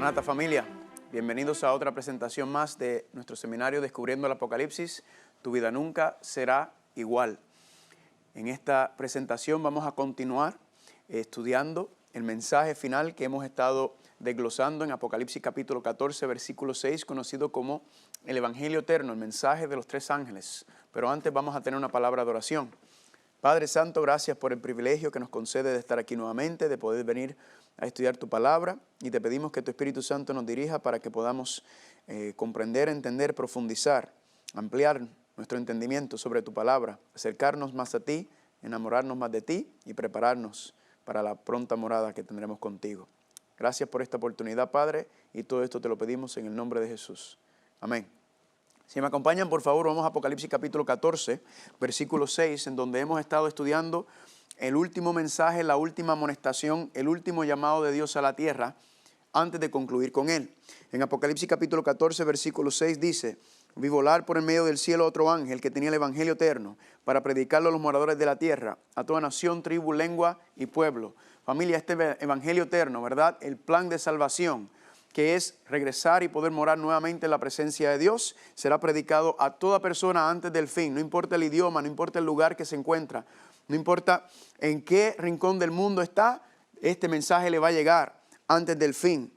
Maranata familia, bienvenidos a otra presentación más de nuestro seminario Descubriendo el Apocalipsis. Tu vida nunca será igual. En esta presentación vamos a continuar estudiando el mensaje final que hemos estado desglosando en Apocalipsis capítulo 14, versículo 6, conocido como el Evangelio Eterno, el mensaje de los tres ángeles. Pero antes vamos a tener una palabra de oración. Padre Santo, gracias por el privilegio que nos concede de estar aquí nuevamente, de poder venir a estudiar tu palabra, y te pedimos que tu Espíritu Santo nos dirija para que podamos comprender, entender, profundizar, ampliar nuestro entendimiento sobre tu palabra, acercarnos más a ti, enamorarnos más de ti y prepararnos para la pronta morada que tendremos contigo. Gracias por esta oportunidad, Padre, y todo esto te lo pedimos en el nombre de Jesús. Amén. Si me acompañan, por favor, vamos a Apocalipsis capítulo 14, versículo 6, en donde hemos estado estudiando el último mensaje, la última amonestación, el último llamado de Dios a la tierra, antes de concluir con él. En Apocalipsis capítulo 14, versículo 6 dice: vi volar por el medio del cielo otro ángel que tenía el Evangelio eterno para predicarlo a los moradores de la tierra, a toda nación, tribu, lengua y pueblo. Familia, este Evangelio eterno, ¿verdad? El plan de salvación, que es regresar y poder morar nuevamente en la presencia de Dios, será predicado a toda persona antes del fin. No importa el idioma, no importa el lugar que se encuentra, no importa en qué rincón del mundo está, este mensaje le va a llegar antes del fin.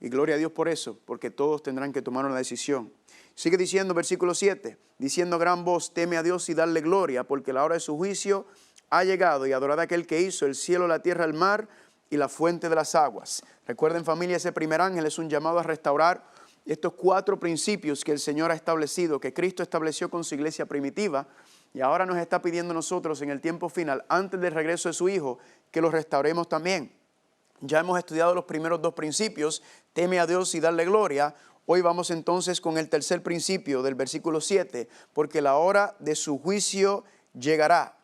Y gloria a Dios por eso, porque todos tendrán que tomar una decisión. Sigue diciendo, versículo 7, diciendo a gran voz: teme a Dios y darle gloria, porque la hora de su juicio ha llegado, y adorad a aquel que hizo el cielo, la tierra, el mar y la fuente de las aguas. Recuerden, familia, ese primer ángel es un llamado a restaurar estos 4 principios que el Señor ha establecido, que Cristo estableció con su iglesia primitiva, y ahora nos está pidiendo a nosotros en el tiempo final, antes del regreso de su Hijo, que los restauremos también. Ya hemos estudiado los primeros 2 principios, teme a Dios y darle gloria. Hoy vamos entonces con el tercer principio del versículo 7, porque la hora de su juicio llegará.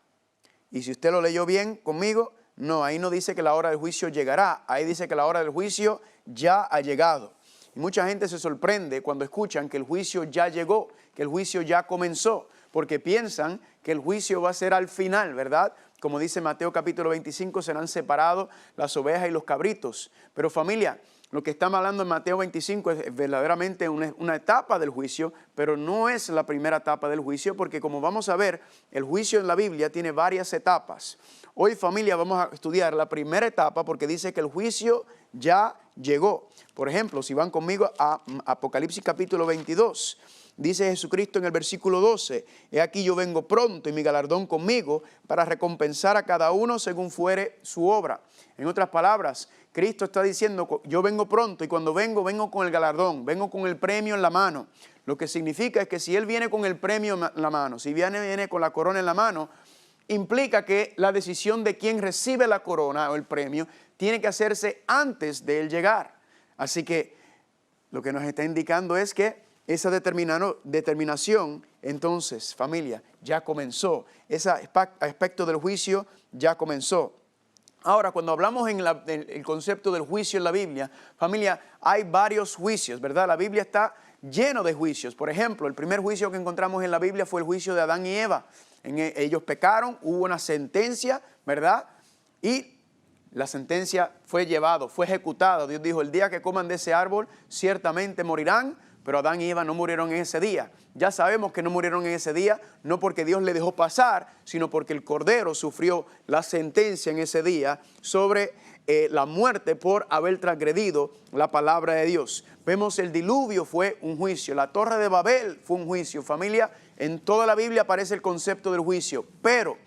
Y si usted lo leyó bien conmigo, no, ahí no dice que la hora del juicio llegará, ahí dice que la hora del juicio ya ha llegado. Y mucha gente se sorprende cuando escuchan que el juicio ya llegó, que el juicio ya comenzó, porque piensan que el juicio va a ser al final, ¿verdad? Como dice Mateo capítulo 25, serán separados las ovejas y los cabritos. Pero familia, lo que estamos hablando en Mateo 25 es verdaderamente una etapa del juicio, pero no es la primera etapa del juicio, porque como vamos a ver, el juicio en la Biblia tiene varias etapas. Hoy, familia, vamos a estudiar la primera etapa porque dice que el juicio ya llegó. Por ejemplo, si van conmigo a Apocalipsis capítulo 22, dice Jesucristo en el versículo 12, he aquí yo vengo pronto y mi galardón conmigo para recompensar a cada uno según fuere su obra. En otras palabras, Cristo está diciendo, yo vengo pronto y cuando vengo con el galardón, vengo con el premio en la mano. Lo que significa es que si Él viene con el premio en la mano, si viene con la corona en la mano, implica que la decisión de quién recibe la corona o el premio tiene que hacerse antes de Él llegar. Así que lo que nos está indicando es que esa determinación, entonces, familia, ya comenzó. Ese aspecto del juicio ya comenzó. Ahora, cuando hablamos en el concepto del juicio en la Biblia, familia, hay varios juicios, ¿verdad? La Biblia está lleno de juicios. Por ejemplo, el primer juicio que encontramos en la Biblia fue el juicio de Adán y Eva. Ellos pecaron, hubo una sentencia, ¿verdad? Y la sentencia fue ejecutada. Dios dijo, el día que coman de ese árbol, ciertamente morirán. Pero Adán y Eva no murieron en ese día. Ya sabemos que no murieron en ese día, no porque Dios le dejó pasar, sino porque el Cordero sufrió la sentencia en ese día sobre la muerte por haber transgredido la palabra de Dios. Vemos el diluvio fue un juicio, la Torre de Babel fue un juicio. Familia, en toda la Biblia aparece el concepto del juicio, pero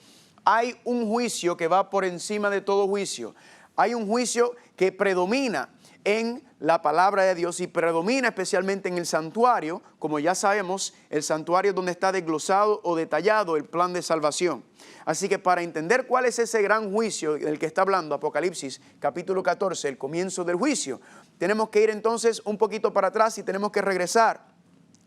hay un juicio que va por encima de todo juicio. Hay un juicio que predomina en la palabra de Dios y predomina especialmente en el santuario. Como ya sabemos, el santuario es donde está desglosado o detallado el plan de salvación. Así que para entender cuál es ese gran juicio del que está hablando Apocalipsis capítulo 14, el comienzo del juicio, tenemos que ir entonces un poquito para atrás y tenemos que regresar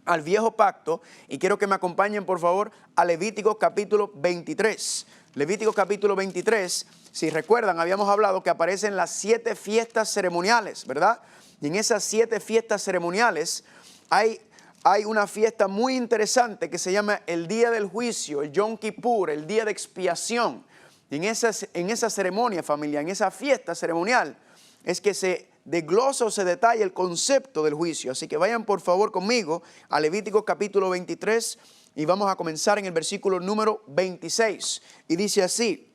al viejo pacto, y quiero que me acompañen por favor a Levítico capítulo 23. Levítico capítulo 23, si recuerdan, habíamos hablado que aparecen las 7 fiestas ceremoniales, ¿verdad? Y en esas 7 fiestas ceremoniales hay una fiesta muy interesante que se llama el día del juicio, el Yom Kippur, el día de expiación. Y en esa ceremonia, familia, en esa fiesta ceremonial, es que se desglosa o se detalla el concepto del juicio. Así que vayan por favor conmigo a Levítico capítulo 23 y vamos a comenzar en el versículo número 26. Y dice así: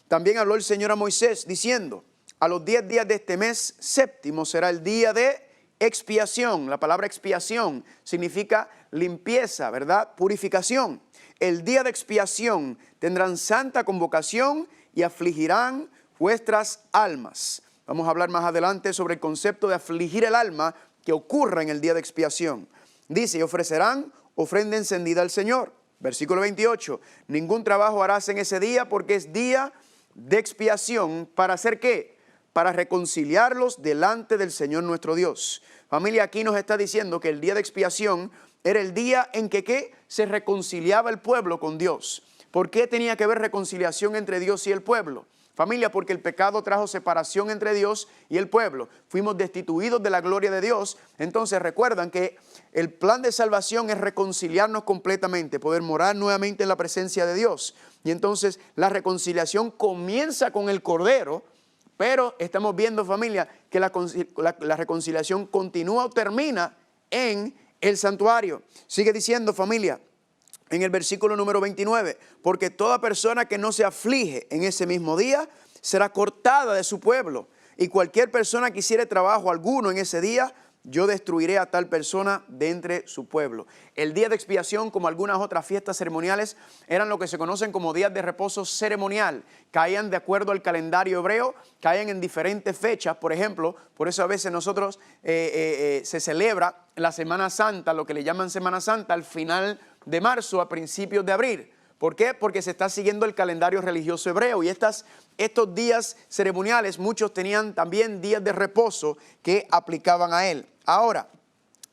también habló el Señor a Moisés diciendo: a los 10 días de este mes séptimo será el día de expiación. La palabra expiación significa limpieza, ¿verdad? Purificación. El día de expiación tendrán santa convocación y afligirán vuestras almas. Vamos a hablar más adelante sobre el concepto de afligir el alma que ocurre en el día de expiación. Dice: y ofrecerán ofrenda encendida al Señor. Versículo 28. Ningún trabajo harás en ese día, porque es día de expiación. ¿Para hacer qué? Para reconciliarlos delante del Señor nuestro Dios. Familia, aquí nos está diciendo que el día de expiación era el día en que ¿qué? Se reconciliaba el pueblo con Dios. ¿Por qué tenía que haber reconciliación entre Dios y el pueblo? Familia, porque el pecado trajo separación entre Dios y el pueblo. Fuimos destituidos de la gloria de Dios. Entonces recuerdan que el plan de salvación es reconciliarnos completamente, poder morar nuevamente en la presencia de Dios. Y entonces la reconciliación comienza con el Cordero, pero estamos viendo, familia, que la reconciliación continúa o termina en el santuario. Sigue diciendo, familia, en el versículo número 29, porque toda persona que no se aflige en ese mismo día será cortada de su pueblo, y cualquier persona que hiciere trabajo alguno en ese día, yo destruiré a tal persona de entre su pueblo. El día de expiación, como algunas otras fiestas ceremoniales, eran lo que se conocen como días de reposo ceremonial. Caían de acuerdo al calendario hebreo, caían en diferentes fechas. Por ejemplo, por eso a veces nosotros se celebra la Semana Santa, lo que le llaman Semana Santa, al final de marzo, a principios de abril. ¿Por qué? Porque se está siguiendo el calendario religioso hebreo, y estos días ceremoniales, muchos tenían también días de reposo que aplicaban a él. Ahora,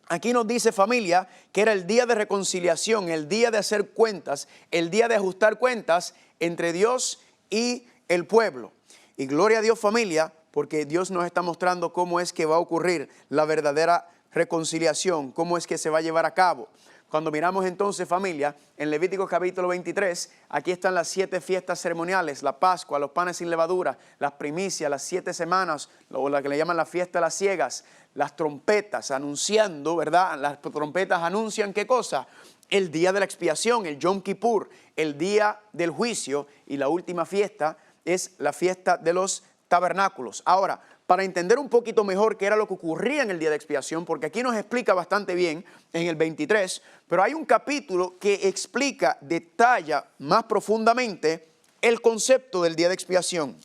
aquí nos dice, familia, que era el día de reconciliación, el día de hacer cuentas, el día de ajustar cuentas entre Dios y el pueblo. Y gloria a Dios, familia, porque Dios nos está mostrando cómo es que va a ocurrir la verdadera reconciliación, cómo es que se va a llevar a cabo. Cuando miramos entonces, familia, en Levítico capítulo 23, aquí están las 7 fiestas ceremoniales: la Pascua, los panes sin levadura, las primicias, las 7 semanas, o la que le llaman la fiesta de las ciegas, las trompetas anunciando, ¿verdad? Las trompetas anuncian ¿qué cosa? El día de la expiación, el Yom Kippur, el día del juicio, y la última fiesta es la fiesta de los tabernáculos. Ahora, para entender un poquito mejor qué era lo que ocurría en el día de expiación, porque aquí nos explica bastante bien en el 23, pero hay un capítulo que explica, detalla más profundamente el concepto del día de expiación.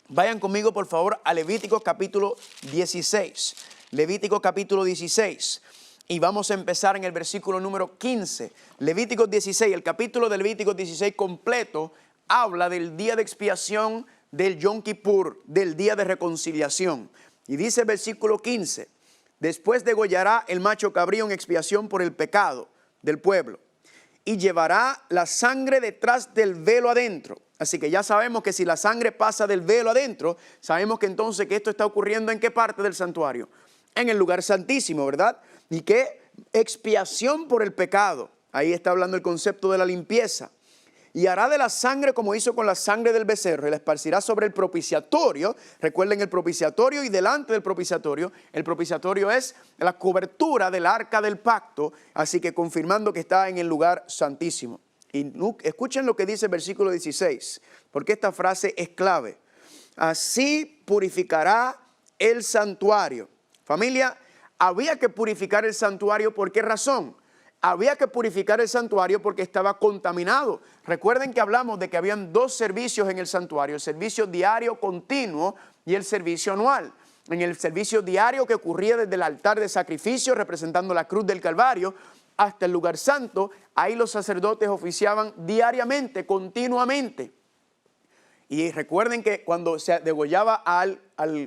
Vayan conmigo por favor a Levítico capítulo 16. Levítico capítulo 16. Y vamos a empezar en el versículo número 15. Levítico 16, el capítulo de Levítico 16 completo habla del día de expiación, del Yom Kippur, del día de reconciliación. Y dice el versículo 15: después degollará el macho cabrío en expiación por el pecado del pueblo, y llevará la sangre detrás del velo adentro. Así que ya sabemos que si la sangre pasa del velo adentro, sabemos que entonces que esto está ocurriendo ¿en qué parte del santuario? En el lugar santísimo, ¿verdad? Y que expiación por el pecado. Ahí está hablando el concepto de la limpieza. Y hará de la sangre como hizo con la sangre del becerro, y la esparcirá sobre el propiciatorio. Recuerden el propiciatorio, y delante del propiciatorio, el propiciatorio es la cobertura del arca del pacto, así que confirmando que está en el lugar santísimo. Y escuchen lo que dice el versículo 16, porque esta frase es clave. Así purificará el santuario. Familia, había que purificar el santuario. ¿Por qué razón? Había que purificar el santuario porque estaba contaminado. Recuerden que hablamos de que habían 2 servicios en el santuario: el servicio diario continuo y el servicio anual. En el servicio diario, que ocurría desde el altar de sacrificio representando la cruz del Calvario hasta el lugar santo, ahí los sacerdotes oficiaban diariamente, continuamente. Y recuerden que cuando se degollaba al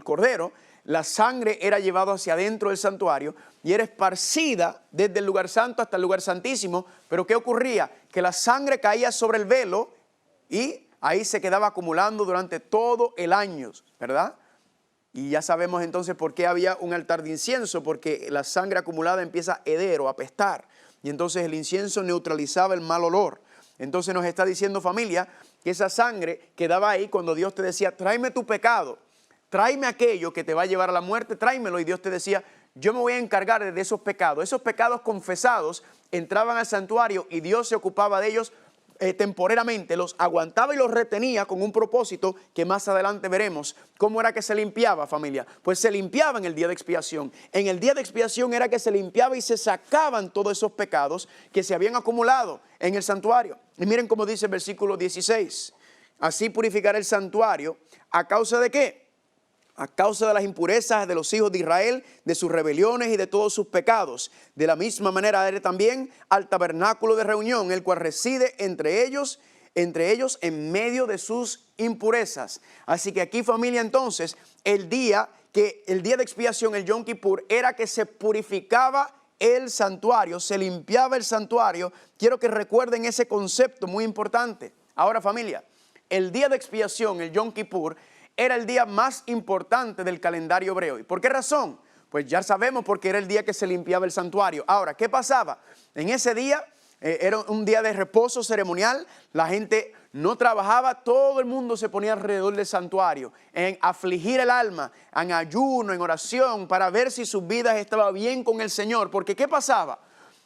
cordero, la sangre era llevada hacia adentro del santuario y era esparcida desde el lugar santo hasta el lugar santísimo. Pero ¿qué ocurría? Que la sangre caía sobre el velo y ahí se quedaba acumulando durante todo el año, ¿verdad? Y ya sabemos entonces por qué había un altar de incienso, porque la sangre acumulada empieza a heder o a apestar, y entonces el incienso neutralizaba el mal olor. Entonces nos está diciendo, familia, que esa sangre quedaba ahí cuando Dios te decía: tráeme tu pecado, tráeme aquello que te va a llevar a la muerte, tráemelo. Y Dios te decía, yo me voy a encargar de esos pecados. Esos pecados confesados entraban al santuario y Dios se ocupaba de ellos temporalmente, los aguantaba y los retenía con un propósito que más adelante veremos. ¿Cómo era que se limpiaba, familia? Pues se limpiaba en el día de expiación. En el día de expiación era que se limpiaba y se sacaban todos esos pecados que se habían acumulado en el santuario. Y miren cómo dice el versículo 16. Así purificará el santuario, ¿a causa de qué? A causa de las impurezas de los hijos de Israel, de sus rebeliones y de todos sus pecados. De la misma manera haré también al tabernáculo de reunión, el cual reside entre ellos en medio de sus impurezas. Así que aquí, familia, entonces, el día de expiación, el Yom Kippur, era que se purificaba el santuario, se limpiaba el santuario. Quiero que recuerden ese concepto muy importante. Ahora, familia, el día de expiación, el Yom Kippur, era el día más importante del calendario hebreo. ¿Y por qué razón? Pues ya sabemos, porque era el día que se limpiaba el santuario. Ahora, ¿qué pasaba? En ese día era un día de reposo ceremonial. La gente no trabajaba, todo el mundo se ponía alrededor del santuario en afligir el alma, en ayuno, en oración, para ver si sus vidas estaban bien con el Señor. Porque ¿qué pasaba?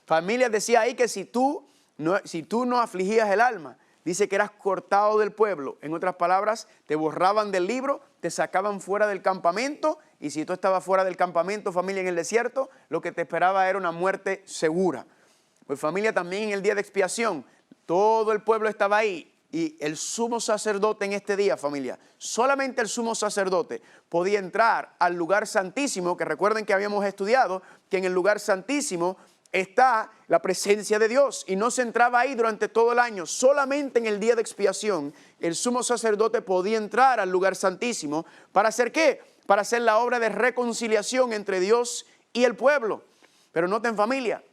Familia decía ahí que si tú no afligías el alma, dice que eras cortado del pueblo. En otras palabras, te borraban del libro, te sacaban fuera del campamento. Y si tú estabas fuera del campamento, familia, en el desierto, lo que te esperaba era una muerte segura. Pues familia, también en el día de expiación, todo el pueblo estaba ahí. Y el sumo sacerdote en este día, familia, solamente el sumo sacerdote podía entrar al lugar santísimo, que recuerden que habíamos estudiado que en el lugar santísimo está la presencia de Dios, y no se entraba ahí durante todo el año. Solamente en el día de expiación el sumo sacerdote podía entrar al lugar santísimo. ¿Para hacer qué? Para hacer la obra de reconciliación entre Dios y el pueblo. Pero noten, familia,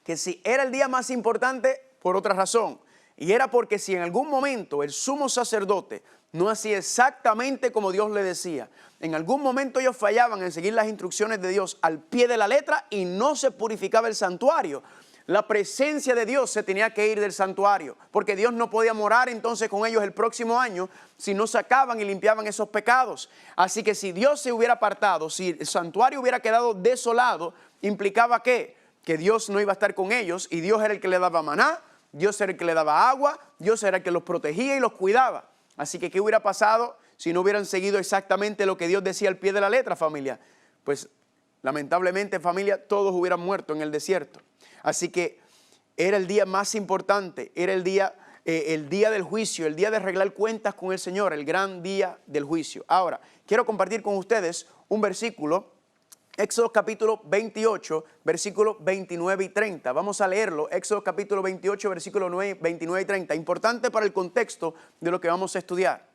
que si era el día más importante por otra razón, y era porque si en algún momento el sumo sacerdote no hacía exactamente como Dios le decía, en algún momento ellos fallaban en seguir las instrucciones de Dios al pie de la letra y no se purificaba el santuario, la presencia de Dios se tenía que ir del santuario, porque Dios no podía morar entonces con ellos el próximo año si no sacaban y limpiaban esos pecados. Así que si Dios se hubiera apartado, si el santuario hubiera quedado desolado, implicaba ¿qué? Que Dios no iba a estar con ellos, y Dios era el que le daba maná, Dios era el que le daba agua, Dios era el que los protegía y los cuidaba. Así que ¿qué hubiera pasado si no hubieran seguido exactamente lo que Dios decía al pie de la letra, familia? Pues lamentablemente, familia, todos hubieran muerto en el desierto. Así que era el día más importante, era el día del juicio, el día de arreglar cuentas con el Señor, el gran día del juicio. Ahora, quiero compartir con ustedes un versículo, Éxodo capítulo 28, versículos 29 y 30. Vamos a leerlo, Éxodo capítulo 28, versículos 29 y 30. Importante para el contexto de lo que vamos a estudiar.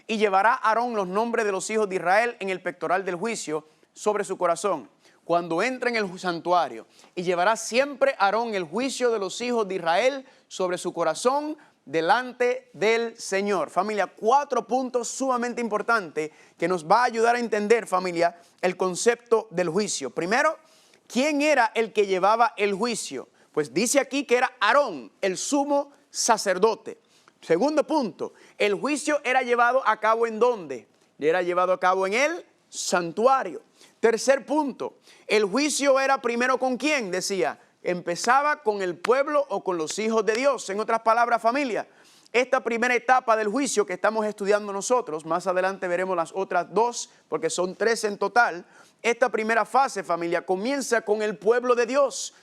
Y llevará Aarón los nombres de los hijos de Israel en el pectoral del juicio sobre su corazón, cuando entre en el santuario. Y llevará siempre Aarón el juicio de los hijos de Israel sobre su corazón delante del Señor. Familia, 4 puntos sumamente importantes que nos va a ayudar a entender, familia, el concepto del juicio. Primero, ¿quién era el que llevaba el juicio? Pues dice aquí que era Aarón, el sumo sacerdote. Segundo punto, el juicio era llevado a cabo ¿en dónde? Era llevado a cabo en el santuario. Tercer punto, el juicio era primero ¿con quién? Decía, empezaba con el pueblo o con los hijos de Dios. En otras palabras, familia, esta primera etapa del juicio que estamos estudiando nosotros, más adelante veremos las otras 2, porque son 3 en total. Esta primera fase, familia, comienza con el pueblo de Dios.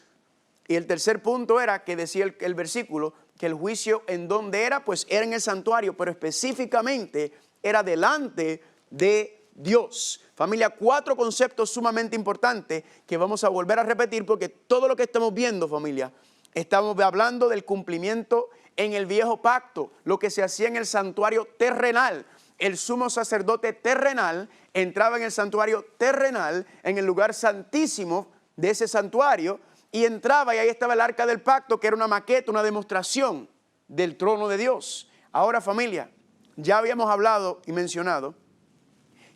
Y el tercer punto era que decía el versículo, que el juicio ¿en dónde era? Pues era en el santuario, pero específicamente era delante de Dios. Familia, 4 conceptos sumamente importantes que vamos a volver a repetir, porque todo lo que estamos viendo, familia, estamos hablando del cumplimiento en el viejo pacto, lo que se hacía en el santuario terrenal. El sumo sacerdote terrenal entraba en el santuario terrenal, en el lugar santísimo de ese santuario, y entraba y ahí estaba el arca del pacto, que era una maqueta, una demostración del trono de Dios. Ahora, familia, ya habíamos hablado y mencionado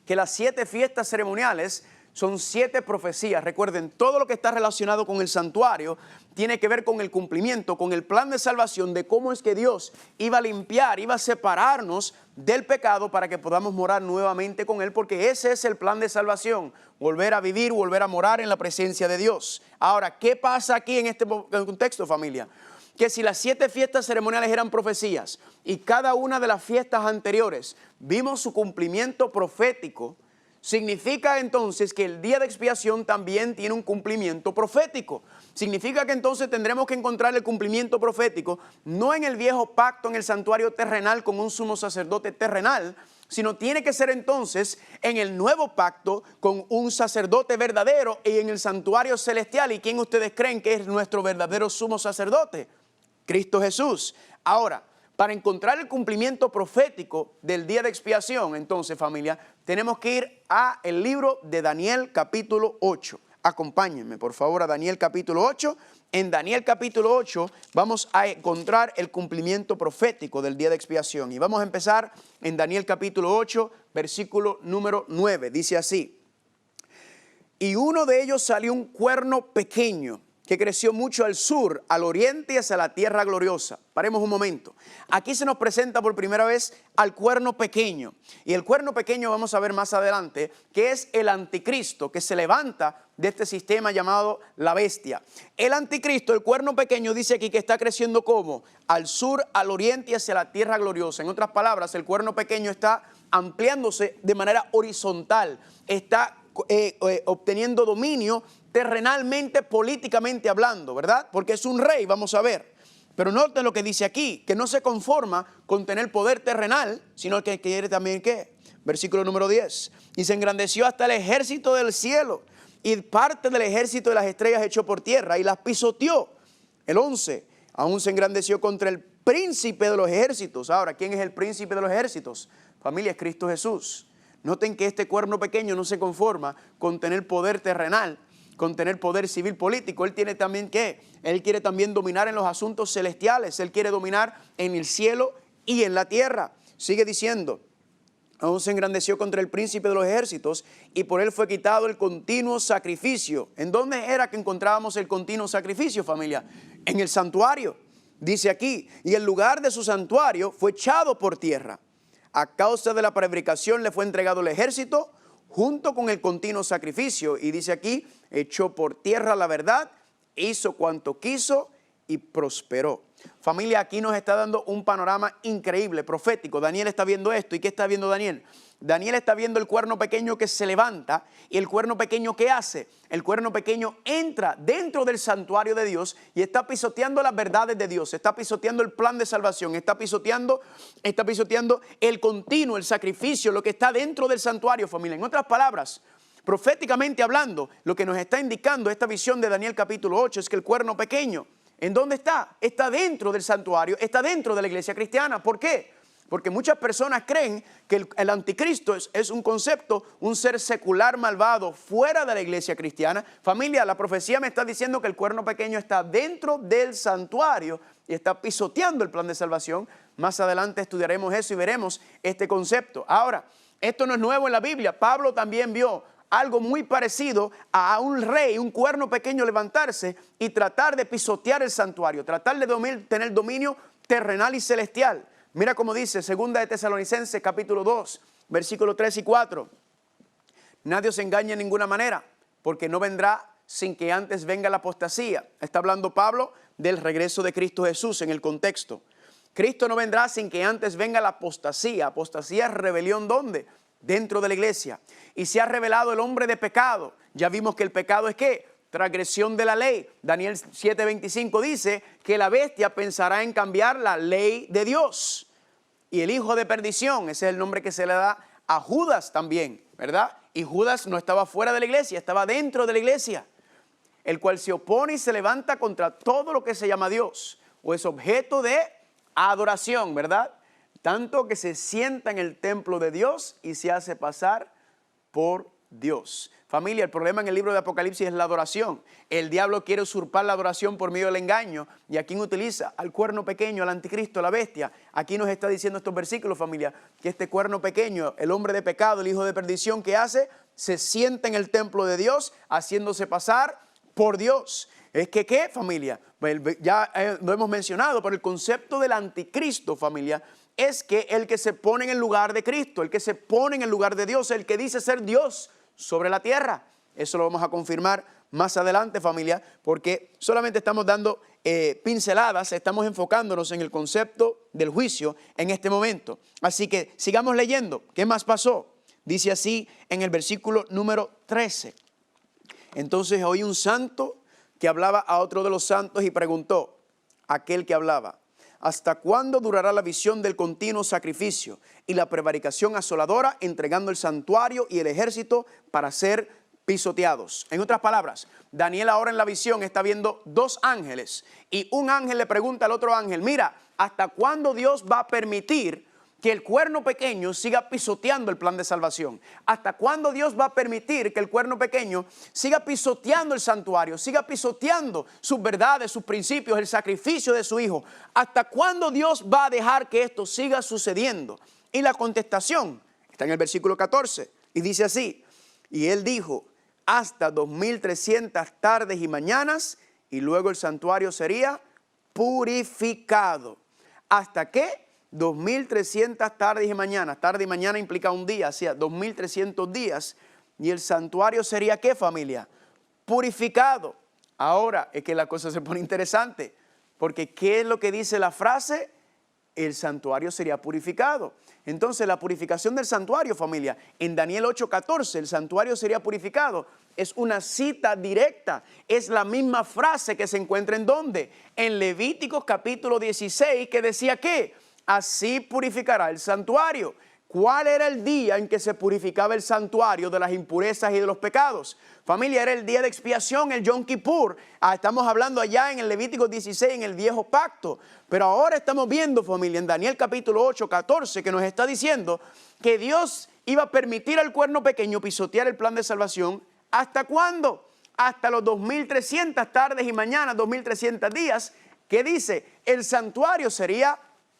que las 7 fiestas ceremoniales Son 7 profecías. Recuerden, todo lo que está relacionado con el santuario tiene que ver con el cumplimiento, con el plan de salvación, de cómo es que Dios iba a limpiar, iba a separarnos del pecado para que podamos morar nuevamente con Él, porque ese es el plan de salvación, volver a vivir, volver a morar en la presencia de Dios. Ahora, ¿qué pasa aquí en este contexto, familia? Que si las 7 fiestas ceremoniales eran profecías y cada una de las fiestas anteriores vimos su cumplimiento profético, significa entonces que el día de expiación también tiene un cumplimiento profético. Significa que entonces tendremos que encontrar el cumplimiento profético no en el viejo pacto, en el santuario terrenal con un sumo sacerdote terrenal, sino tiene que ser entonces en el nuevo pacto con un sacerdote verdadero y en el santuario celestial. ¿Y quién ustedes creen que es nuestro verdadero sumo sacerdote? Cristo Jesús. Ahora, para encontrar el cumplimiento profético del día de expiación, entonces, familia, tenemos que ir a el libro de Daniel capítulo 8. Acompáñenme, por favor, a Daniel capítulo 8. En Daniel capítulo 8 vamos a encontrar el cumplimiento profético del día de expiación. Y vamos a empezar en Daniel capítulo 8, versículo número 9. Dice así: y uno de ellos salió un cuerno pequeño, que creció mucho al sur, al oriente y hacia la tierra gloriosa. Paremos un momento. Aquí se nos presenta por primera vez al cuerno pequeño. Y el cuerno pequeño vamos a ver más adelante que es el anticristo que se levanta de este sistema llamado la bestia. El anticristo, el cuerno pequeño, dice aquí que está creciendo ¿cómo? Al sur, al oriente y hacia la tierra gloriosa. En otras palabras, el cuerno pequeño está ampliándose de manera horizontal. Está obteniendo dominio terrenalmente, políticamente hablando, ¿verdad? Porque es un rey, vamos a ver. Pero noten lo que dice aquí, que no se conforma con tener poder terrenal, sino que quiere también, ¿qué? Versículo número 10. Y se engrandeció hasta el ejército del cielo, y parte del ejército de las estrellas echó por tierra y las pisoteó. El 11. Aún se engrandeció contra el príncipe de los ejércitos. Ahora, ¿quién es el príncipe de los ejércitos? Familia, es Cristo Jesús. Noten que este cuerno pequeño no se conforma con tener poder terrenal, con tener poder civil político. Él tiene también ¿qué? Él quiere también dominar en los asuntos celestiales. Él quiere dominar en el cielo y en la tierra. Sigue diciendo: aún se engrandeció contra el príncipe de los ejércitos y por él fue quitado el continuo sacrificio. ¿En dónde era que encontrábamos el continuo sacrificio, familia? En el santuario. Dice aquí, y el lugar de su santuario fue echado por tierra. A causa de la prevaricación le fue entregado el ejército junto con el continuo sacrificio. Y dice aquí, echó por tierra la verdad, hizo cuanto quiso y prosperó. Familia, aquí nos está dando un panorama increíble, profético. Daniel está viendo esto. ¿Y qué está viendo Daniel? Daniel está viendo el cuerno pequeño que se levanta. ¿Y el cuerno pequeño qué hace? El cuerno pequeño entra dentro del santuario de Dios y está pisoteando las verdades de Dios. Está pisoteando el plan de salvación. Está pisoteando el continuo, el sacrificio, lo que está dentro del santuario, familia. En otras palabras, proféticamente hablando, lo que nos está indicando esta visión de Daniel capítulo 8 es que el cuerno pequeño, ¿en dónde está? Está dentro del santuario, está dentro de la iglesia cristiana. ¿Por qué? Porque muchas personas creen que el anticristo es un concepto, un ser secular malvado fuera de la iglesia cristiana. Familia, la profecía me está diciendo que el cuerno pequeño está dentro del santuario y está pisoteando el plan de salvación. Más adelante estudiaremos eso y veremos este concepto. Ahora, esto no es nuevo en la Biblia. Pablo también vio algo muy parecido a un rey, un cuerno pequeño levantarse y tratar de pisotear el santuario, tratar de tener dominio terrenal y celestial. Mira cómo dice, segunda de Tesalonicenses capítulo 2, versículos 3 y 4. Nadie os engañe en ninguna manera, porque no vendrá sin que antes venga la apostasía. Está hablando Pablo del regreso de Cristo Jesús en el contexto. Cristo no vendrá sin que antes venga la apostasía. Apostasía es rebelión, ¿dónde? Dentro de la iglesia. Y se ha revelado el hombre de pecado. Ya vimos que el pecado es ¿qué? Transgresión de la ley. Daniel 7:25 dice que la bestia pensará en cambiar la ley de Dios. Y el hijo de perdición, ese es el nombre que se le da a Judas también, ¿verdad? Y Judas no estaba fuera de la iglesia, estaba dentro de la iglesia, el cual se opone y se levanta contra todo lo que se llama Dios o es objeto de adoración, ¿verdad? Tanto que se sienta en el templo de Dios y se hace pasar por Dios. Familia, el problema en el libro de Apocalipsis es la adoración. El diablo quiere usurpar la adoración por medio del engaño. ¿Y a quién utiliza? Al cuerno pequeño, al anticristo, a la bestia. Aquí nos está diciendo estos versículos, familia, que este cuerno pequeño, el hombre de pecado, el hijo de perdición, ¿qué hace? se sienta en el templo de Dios haciéndose pasar por Dios. Es que, ¿qué, familia? Ya lo hemos mencionado, pero el concepto del anticristo, familia, es que el que se pone en el lugar de Cristo, el que se pone en el lugar de Dios, el que dice ser Dios sobre la tierra. Eso lo vamos a confirmar más adelante, familia, porque solamente estamos dando pinceladas, estamos enfocándonos en el concepto del juicio en este momento. Así que sigamos leyendo. ¿Qué más pasó? Dice así en el versículo número 13. Entonces oí un santo que hablaba a otro de los santos y preguntó a aquel que hablaba: ¿hasta cuándo durará la visión del continuo sacrificio y la prevaricación asoladora, entregando el santuario y el ejército para ser pisoteados? En otras palabras, Daniel ahora en la visión está viendo dos ángeles y un ángel le pregunta al otro ángel: mira, ¿hasta cuándo Dios va a permitir que el cuerno pequeño siga pisoteando el plan de salvación? ¿Hasta cuándo Dios va a permitir que el cuerno pequeño siga pisoteando el santuario, siga pisoteando sus verdades, sus principios, el sacrificio de su Hijo? ¿Hasta cuándo Dios va a dejar que esto siga sucediendo? Y la contestación está en el versículo 14 y dice así: y él dijo, hasta 2300 tardes y mañanas, y luego el santuario sería purificado. ¿Hasta qué? 2300 tardes y mañanas. Tarde y mañana implica un día, hacía 2300 días. Y el santuario sería ¿qué, familia? Purificado. Ahora es que la cosa se pone interesante, porque ¿qué es lo que dice la frase? El santuario sería purificado. Entonces la purificación del santuario, familia, en Daniel 8:14, el santuario sería purificado. Es una cita directa, es la misma frase que se encuentra en ¿dónde? En Levíticos capítulo 16, que decía que así purificará el santuario. ¿Cuál era el día en que se purificaba el santuario de las impurezas y de los pecados? Familia, era el día de expiación, el Yom Kippur. Estamos hablando allá en el Levítico 16, en el viejo pacto. Pero ahora estamos viendo, familia, en Daniel capítulo 8:14, que nos está diciendo que Dios iba a permitir al cuerno pequeño pisotear el plan de salvación. ¿Hasta cuándo? Hasta los 2300 tardes y mañanas, 2300 días, que dice, el santuario sería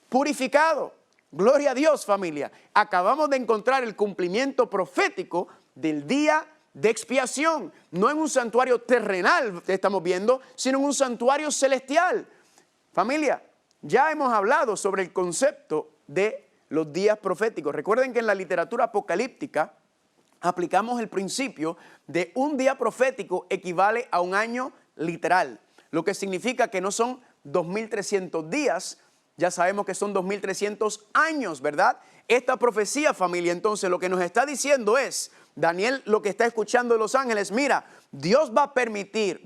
purificado. Gloria a Dios, familia. Acabamos de encontrar el cumplimiento profético del día de expiación. No en un santuario terrenal que estamos viendo, sino en un santuario celestial. Familia, ya hemos hablado sobre el concepto de los días proféticos. Recuerden que en la literatura apocalíptica aplicamos el principio de un día profético equivale a un año literal, lo que significa que no son 2300 días, ya sabemos que son 2300 años, ¿verdad? Esta profecía, familia, entonces lo que nos está diciendo es, Daniel lo que está escuchando de los ángeles, mira, Dios va a permitir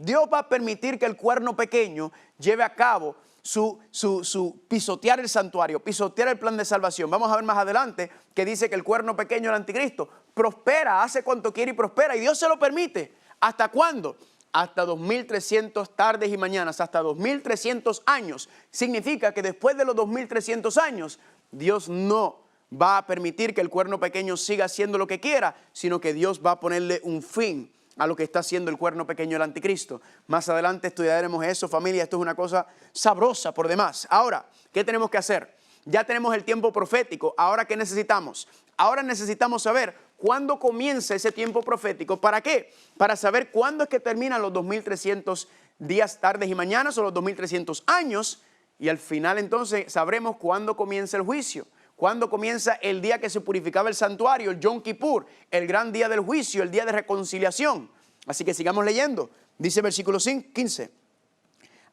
que el cuerno pequeño lleve a cabo su pisotear el santuario, pisotear el plan de salvación. Vamos a ver más adelante que dice que el cuerno pequeño, el anticristo, prospera, hace cuanto quiere y prospera, y Dios se lo permite. ¿Hasta cuándo? Hasta 2300 tardes y mañanas, hasta 2300 años. Significa que después de los 2300 años, Dios no va a permitir que el cuerno pequeño siga haciendo lo que quiera, sino que Dios va a ponerle un fin a lo que está haciendo el cuerno pequeño, el anticristo. Más adelante estudiaremos eso, familia. Esto es una cosa sabrosa por demás. Ahora, ¿qué tenemos que hacer? Ya tenemos el tiempo profético. Ahora, ¿qué necesitamos? Ahora necesitamos saber cuándo comienza ese tiempo profético. ¿Para qué? Para saber cuándo es que terminan los 2300 días, tardes y mañanas, o los 2300 años. Y al final entonces sabremos cuándo comienza el juicio. Cuándo comienza el día que se purificaba el santuario, el Yom Kippur, el gran día del juicio, el día de reconciliación. Así que sigamos leyendo. Dice versículo 15.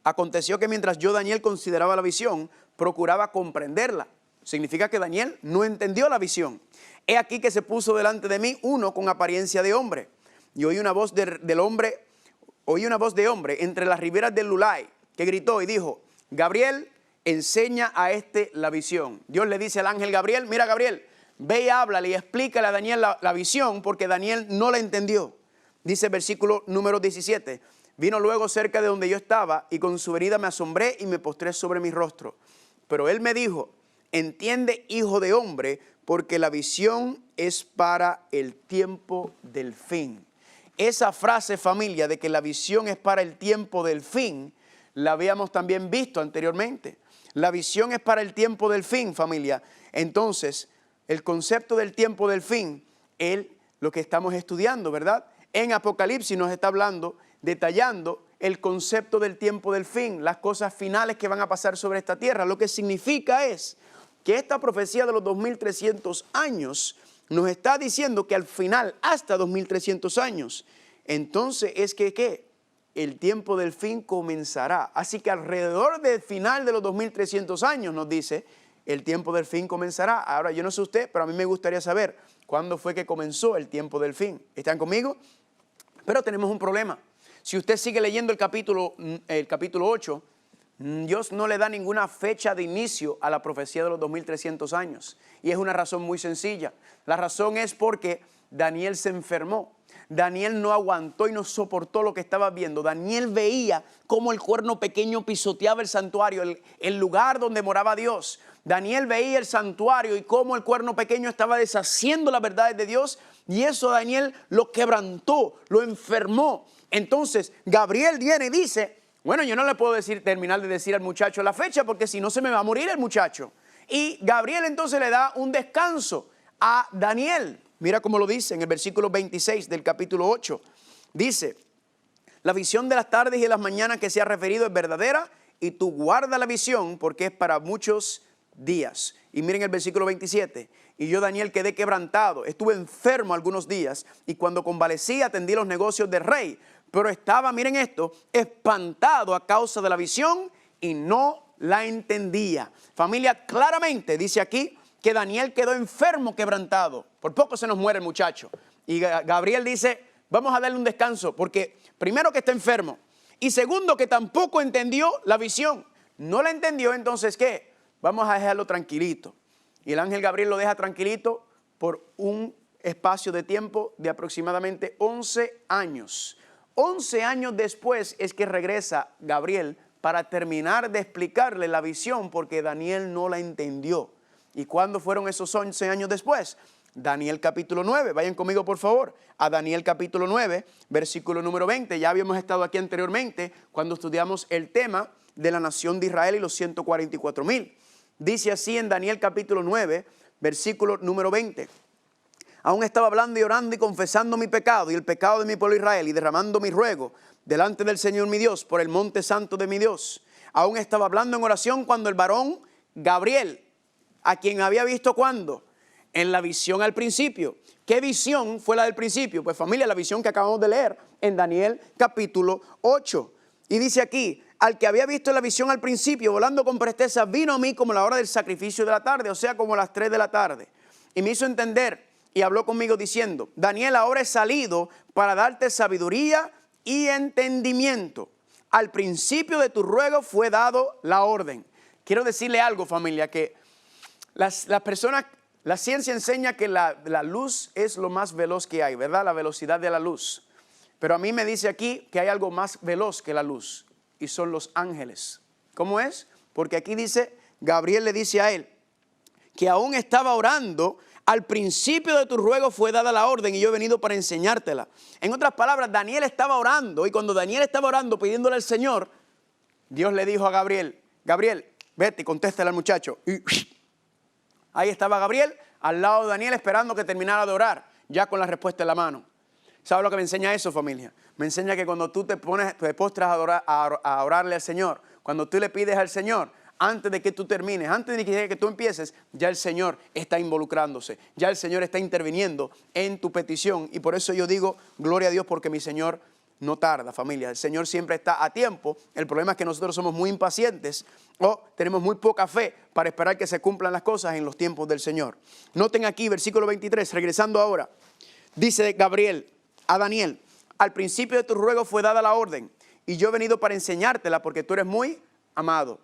Aconteció que mientras yo, Daniel, consideraba la visión, procuraba comprenderla. Significa que Daniel no entendió la visión. He aquí que se puso delante de mí uno con apariencia de hombre. Y oí una voz de hombre entre las riberas del Lulai, que gritó y dijo: Gabriel, enseña a este la visión. Dios le dice al ángel Gabriel: mira, Gabriel, ve y háblale y explícale a Daniel la visión, porque Daniel no la entendió. Dice el versículo número 17. Vino luego cerca de donde yo estaba, y con su venida me asombré y me postré sobre mi rostro. Pero él me dijo: entiende, hijo de hombre, porque la visión es para el tiempo del fin. Esa frase, familia, de que la visión es para el tiempo del fin, la habíamos también visto anteriormente. La visión es para el tiempo del fin, familia. Entonces, el concepto del tiempo del fin, él lo que estamos estudiando, ¿verdad? En Apocalipsis nos está hablando, detallando el concepto del tiempo del fin, las cosas finales que van a pasar sobre esta tierra. Lo que significa es que esta profecía de los 2300 años nos está diciendo que al final, hasta 2300 años, entonces es que, ¿qué? El tiempo del fin comenzará. Así que alrededor del final de los 2300 años nos dice, el tiempo del fin comenzará. Ahora, yo no sé usted, pero a mí me gustaría saber cuándo fue que comenzó el tiempo del fin. ¿Están conmigo? Pero tenemos un problema. Si usted sigue leyendo el capítulo 8, Dios no le da ninguna fecha de inicio a la profecía de los 2300 años. Y es una razón muy sencilla. La razón es porque Daniel se enfermó. Daniel no aguantó y no soportó lo que estaba viendo. Daniel veía cómo el cuerno pequeño pisoteaba el santuario, el lugar donde moraba Dios. Daniel veía el santuario y cómo el cuerno pequeño estaba deshaciendo las verdades de Dios. Y eso a Daniel lo quebrantó, lo enfermó. Entonces Gabriel viene y dice, bueno, yo no le puedo terminar de decir al muchacho la fecha porque si no se me va a morir el muchacho. Y Gabriel entonces le da un descanso a Daniel. Mira cómo lo dice en el versículo 26 del capítulo 8. Dice, la visión de las tardes y de las mañanas que se ha referido es verdadera y tú guarda la visión porque es para muchos días. Y miren el versículo 27. Y yo, Daniel, quedé quebrantado, estuve enfermo algunos días y cuando convalecí atendí los negocios del rey. Pero estaba, miren esto, espantado a causa de la visión y no la entendía. Familia, claramente dice aquí que Daniel quedó enfermo, quebrantado. Por poco se nos muere el muchacho. Y Gabriel dice, vamos a darle un descanso, porque primero que está enfermo y segundo que tampoco entendió la visión. No la entendió, entonces ¿qué? Vamos a dejarlo tranquilito. Y el ángel Gabriel lo deja tranquilito por un espacio de tiempo de aproximadamente 11 años. 11 años después es que regresa Gabriel para terminar de explicarle la visión porque Daniel no la entendió. ¿Y cuándo fueron esos 11 años después? Daniel capítulo 9, vayan conmigo por favor, a Daniel capítulo 9, versículo número 20. Ya habíamos estado aquí anteriormente cuando estudiamos el tema de la nación de Israel y los 144,000. Dice así en Daniel capítulo 9, versículo número 20. Aún estaba hablando y orando y confesando mi pecado y el pecado de mi pueblo Israel y derramando mi ruego delante del Señor mi Dios por el monte santo de mi Dios. Aún estaba hablando en oración cuando el varón Gabriel, a quien había visto ¿cuándo? En la visión al principio. ¿Qué visión fue la del principio? Pues familia, la visión que acabamos de leer en Daniel capítulo 8. Y dice aquí, al que había visto la visión al principio, volando con presteza, vino a mí como la hora del sacrificio de la tarde, o sea, como las 3 de la tarde. Y me hizo entender y habló conmigo diciendo, Daniel, ahora he salido para darte sabiduría y entendimiento. Al principio de tu ruego fue dado la orden. Quiero decirle algo, familia, que las personas, la ciencia enseña que la luz es lo más veloz que hay, ¿verdad? La velocidad de la luz. Pero a mí me dice aquí que hay algo más veloz que la luz y son los ángeles. ¿Cómo es? Porque aquí dice, Gabriel le dice a él que aún estaba orando, al principio de tu ruego fue dada la orden y yo he venido para enseñártela. En otras palabras, Daniel estaba orando y cuando Daniel estaba orando pidiéndole al Señor, Dios le dijo a Gabriel, Gabriel, vete y contéstale al muchacho. Y ahí estaba Gabriel al lado de Daniel esperando que terminara de orar, ya con la respuesta en la mano. ¿Sabe lo que me enseña eso, familia? Me enseña que cuando tú te postras a orarle al Señor, cuando tú le pides al Señor, antes de que tú termines, antes de que tú empieces, ya el Señor está involucrándose, ya el Señor está interviniendo en tu petición. Y por eso yo digo, gloria a Dios, porque mi Señor no tarda, familia. El Señor siempre está a tiempo. El problema es que nosotros somos muy impacientes o tenemos muy poca fe para esperar que se cumplan las cosas en los tiempos del Señor. Noten aquí, versículo 23, regresando ahora, dice Gabriel a Daniel, al principio de tu ruego fue dada la orden y yo he venido para enseñártela porque tú eres muy amado.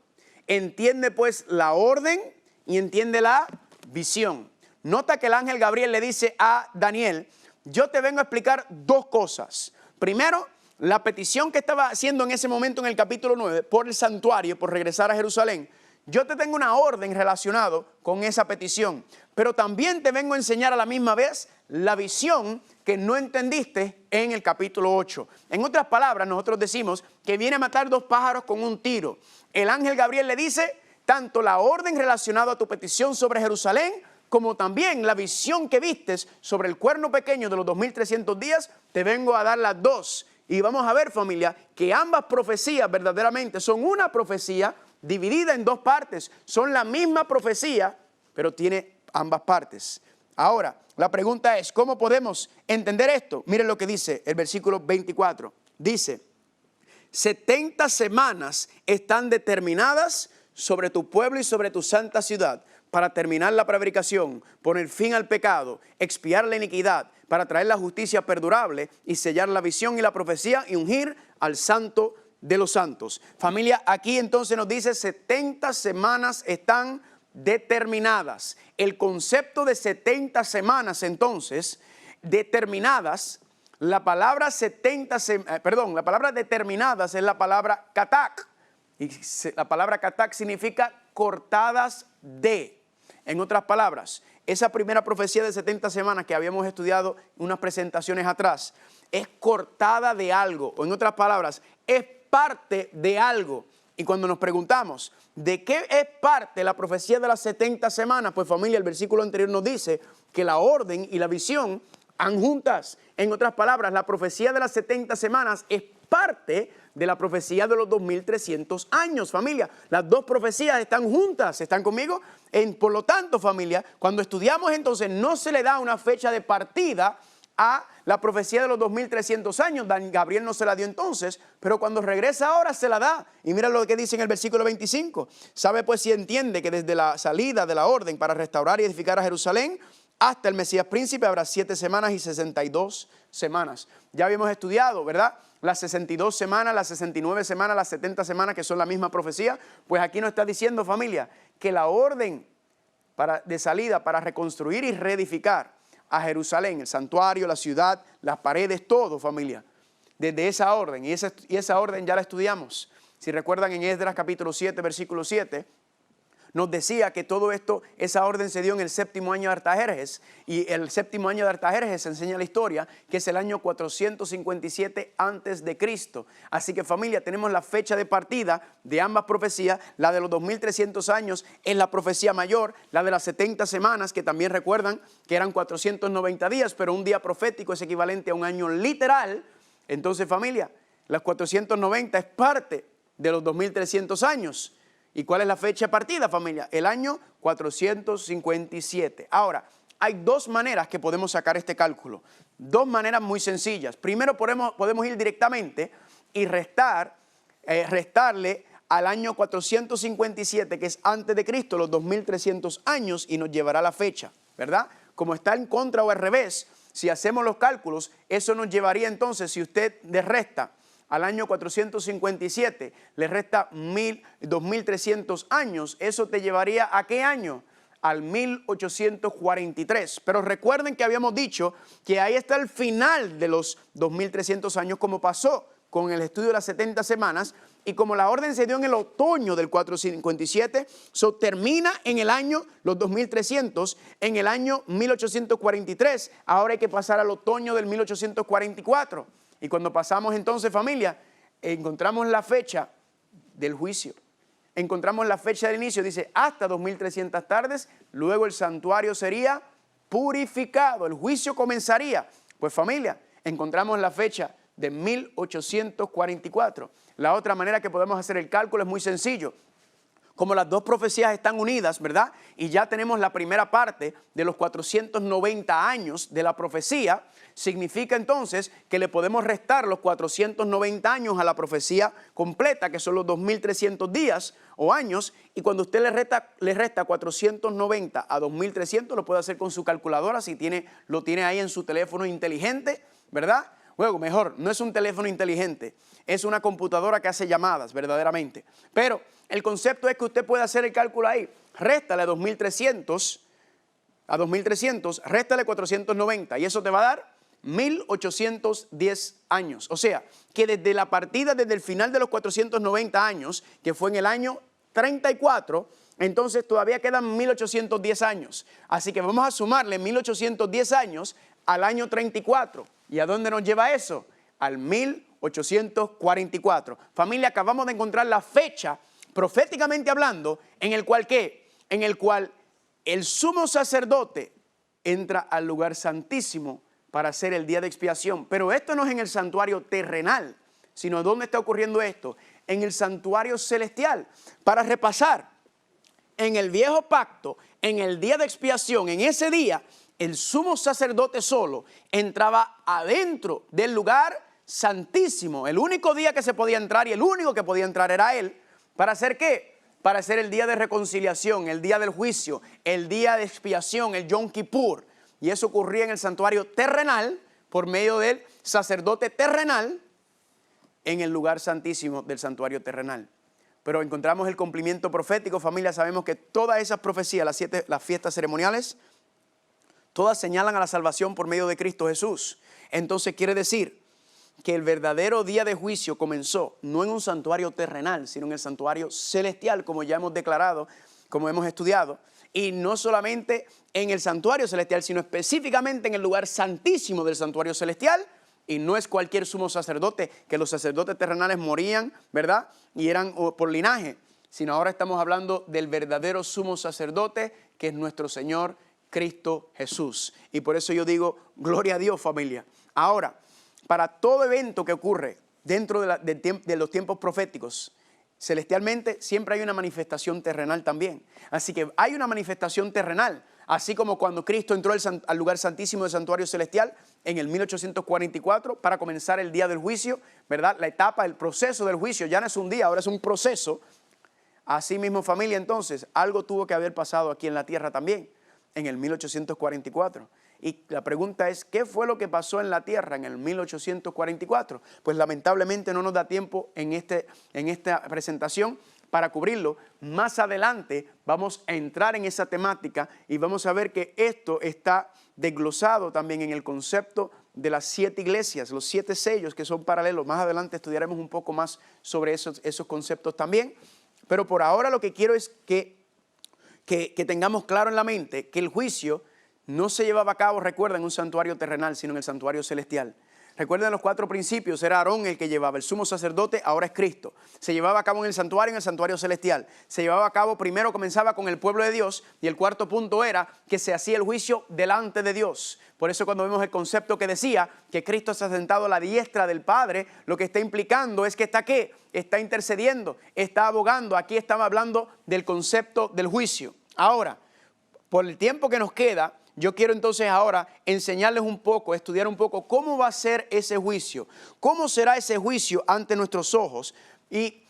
Entiende pues la orden y entiende la visión. Nota que el ángel Gabriel le dice a Daniel, yo te vengo a explicar dos cosas. Primero, la petición que estaba haciendo en ese momento en el capítulo 9 por el santuario, por regresar a Jerusalén. Yo te tengo una orden relacionada con esa petición, pero también te vengo a enseñar a la misma vez la visión que no entendiste en el capítulo 8. En otras palabras, nosotros decimos que viene a matar dos pájaros con un tiro. El ángel Gabriel le dice tanto la orden relacionada a tu petición sobre Jerusalén, como también la visión que vistes sobre el cuerno pequeño de los 2300 días, te vengo a dar las dos. Y vamos a ver, familia, que ambas profecías verdaderamente son una profecía dividida en dos partes. Son la misma profecía, pero tiene ambas partes. Ahora, la pregunta es, ¿cómo podemos entender esto? Miren lo que dice el versículo 24. Dice, 70 semanas están determinadas sobre tu pueblo y sobre tu santa ciudad, para terminar la prevaricación, poner fin al pecado, expiar la iniquidad, para traer la justicia perdurable y sellar la visión y la profecía y ungir al santo de los santos. Familia, aquí entonces nos dice 70 semanas están determinadas. El concepto de 70 semanas entonces, determinadas, la palabra determinadas es la palabra katak. Y la palabra katak significa cortadas de. En otras palabras, esa primera profecía de 70 semanas que habíamos estudiado en unas presentaciones atrás, es cortada de algo. O en otras palabras, es parte de algo. Y cuando nos preguntamos, ¿de qué es parte la profecía de las 70 semanas? Pues familia, el versículo anterior nos dice que la orden y la visión van juntas. En otras palabras, la profecía de las 70 semanas es parte de la profecía de los 2300 años, familia. Las dos profecías están juntas, ¿están conmigo? Por lo tanto, familia, cuando estudiamos entonces no se le da una fecha de partida a la profecía de los 2300 años. Gabriel no se la dio entonces, pero cuando regresa ahora se la da. Y mira lo que dice en el versículo 25. Sabe pues si entiende que desde la salida de la orden para restaurar y edificar a Jerusalén hasta el Mesías príncipe habrá 7 semanas y 62 semanas. Ya habíamos estudiado, ¿verdad? Las 62 semanas, las 69 semanas, las 70 semanas, que son la misma profecía. Pues aquí nos está diciendo, familia, que la orden de salida para reconstruir y reedificar a Jerusalén, el santuario, la ciudad, las paredes, todo, familia, desde esa orden. Y esa orden ya la estudiamos. Si recuerdan, en Esdras capítulo 7, versículo 7, nos decía que todo esto, esa orden se dio en el 7º año de Artajerjes, y el 7º año de Artajerjes enseña la historia, que es el año 457 antes de Cristo. Así que familia, tenemos la fecha de partida de ambas profecías. La de los 2300 años es la profecía mayor, la de las 70 semanas, que también recuerdan que eran 490 días, pero un día profético es equivalente a un año literal. Entonces familia, las 490 es parte de los 2300 años. ¿Y cuál es la fecha de partida, familia? El año 457. Ahora, hay dos maneras que podemos sacar este cálculo. Dos maneras muy sencillas. Primero podemos ir directamente y restarle al año 457, que es antes de Cristo, los 2300 años, y nos llevará la fecha, ¿verdad? Como está en contra o al revés, si hacemos los cálculos, eso nos llevaría entonces, si usted le resta al año 457, le resta 2300 años, eso te llevaría ¿a qué año? Al 1843. Pero recuerden que habíamos dicho que ahí está el final de los 2300 años, como pasó con el estudio de las 70 semanas, y como la orden se dio en el otoño del 457, termina en el año, los 2300, en el año 1843. Ahora hay que pasar al otoño del 1844. Y cuando pasamos entonces, familia, encontramos la fecha del juicio. Encontramos la fecha del inicio, dice hasta 2300 tardes, luego el santuario sería purificado, el juicio comenzaría. Pues familia, encontramos la fecha de 1844. La otra manera que podemos hacer el cálculo es muy sencillo. Como las dos profecías están unidas, ¿verdad? Y ya tenemos la primera parte de los 490 años de la profecía, significa entonces que le podemos restar los 490 años a la profecía completa, que son los 2300 días o años, y cuando usted le resta 490 a 2300, lo puede hacer con su calculadora, si lo tiene ahí en su teléfono inteligente, ¿verdad? Luego, mejor, no es un teléfono inteligente, es una computadora que hace llamadas, verdaderamente. Pero el concepto es que usted puede hacer el cálculo ahí. Réstale a 2300, réstale 490 y eso te va a dar 1810 años. O sea, que desde la partida, desde el final de los 490 años, que fue en el año 34, entonces todavía quedan 1810 años. Así que vamos a sumarle 1810 años al año 34. ¿Y a dónde nos lleva eso? Al 1844. Familia, acabamos de encontrar la fecha, proféticamente hablando, en el cual el sumo sacerdote entra al lugar santísimo para hacer el día de expiación. Pero esto no es en el santuario terrenal, sino ¿dónde está ocurriendo esto? En el santuario celestial. Para repasar, en el viejo pacto, en el día de expiación, en ese día, el sumo sacerdote solo entraba adentro del lugar santísimo. El único día que se podía entrar y el único que podía entrar era él. ¿Para hacer qué? Para hacer el día de reconciliación, el día del juicio, el día de expiación, el Yom Kippur. Y eso ocurría en el santuario terrenal por medio del sacerdote terrenal en el lugar santísimo del santuario terrenal. Pero encontramos el cumplimiento profético, familia. Sabemos que todas esas profecías, las fiestas ceremoniales, todas señalan a la salvación por medio de Cristo Jesús. Entonces quiere decir que el verdadero día de juicio comenzó no en un santuario terrenal, sino en el santuario celestial, como ya hemos declarado, como hemos estudiado. Y no solamente en el santuario celestial, sino específicamente en el lugar santísimo del santuario celestial. Y no es cualquier sumo sacerdote, que los sacerdotes terrenales morían, ¿verdad? Y eran por linaje, sino ahora estamos hablando del verdadero sumo sacerdote, que es nuestro Señor Cristo Jesús. Y por eso yo digo, gloria a Dios, familia. Ahora, para todo evento que ocurre dentro de los tiempos proféticos, celestialmente siempre hay una manifestación terrenal también. Así que hay una manifestación terrenal, así como cuando Cristo entró al lugar santísimo del santuario celestial en el 1844 para comenzar el día del juicio, ¿verdad? La etapa, el proceso del juicio ya no es un día, ahora es un proceso. Así mismo, familia, entonces, algo tuvo que haber pasado aquí en la tierra también en el 1844. Y la pregunta es, ¿qué fue lo que pasó en la tierra en el 1844? Pues lamentablemente no nos da tiempo en esta presentación para cubrirlo. Más adelante vamos a entrar en esa temática y vamos a ver que esto está desglosado también en el concepto de las 7 iglesias, los 7 sellos que son paralelos. Más adelante estudiaremos un poco más sobre esos conceptos también. Pero por ahora lo que quiero es que tengamos claro en la mente que el juicio no se llevaba a cabo, recuerden, en un santuario terrenal, sino en el santuario celestial. Recuerden los 4 principios, era Aarón el que llevaba, el sumo sacerdote, ahora es Cristo. Se llevaba a cabo en el santuario celestial. Se llevaba a cabo, primero comenzaba con el pueblo de Dios, y el cuarto punto era que se hacía el juicio delante de Dios. Por eso cuando vemos el concepto que decía que Cristo está sentado a la diestra del Padre, lo que está implicando es que está ¿qué? Está intercediendo, está abogando. Aquí estamos hablando del concepto del juicio. Ahora, por el tiempo que nos queda, yo quiero entonces ahora enseñarles un poco, estudiar un poco cómo va a ser ese juicio, cómo será ese juicio ante nuestros ojos. Y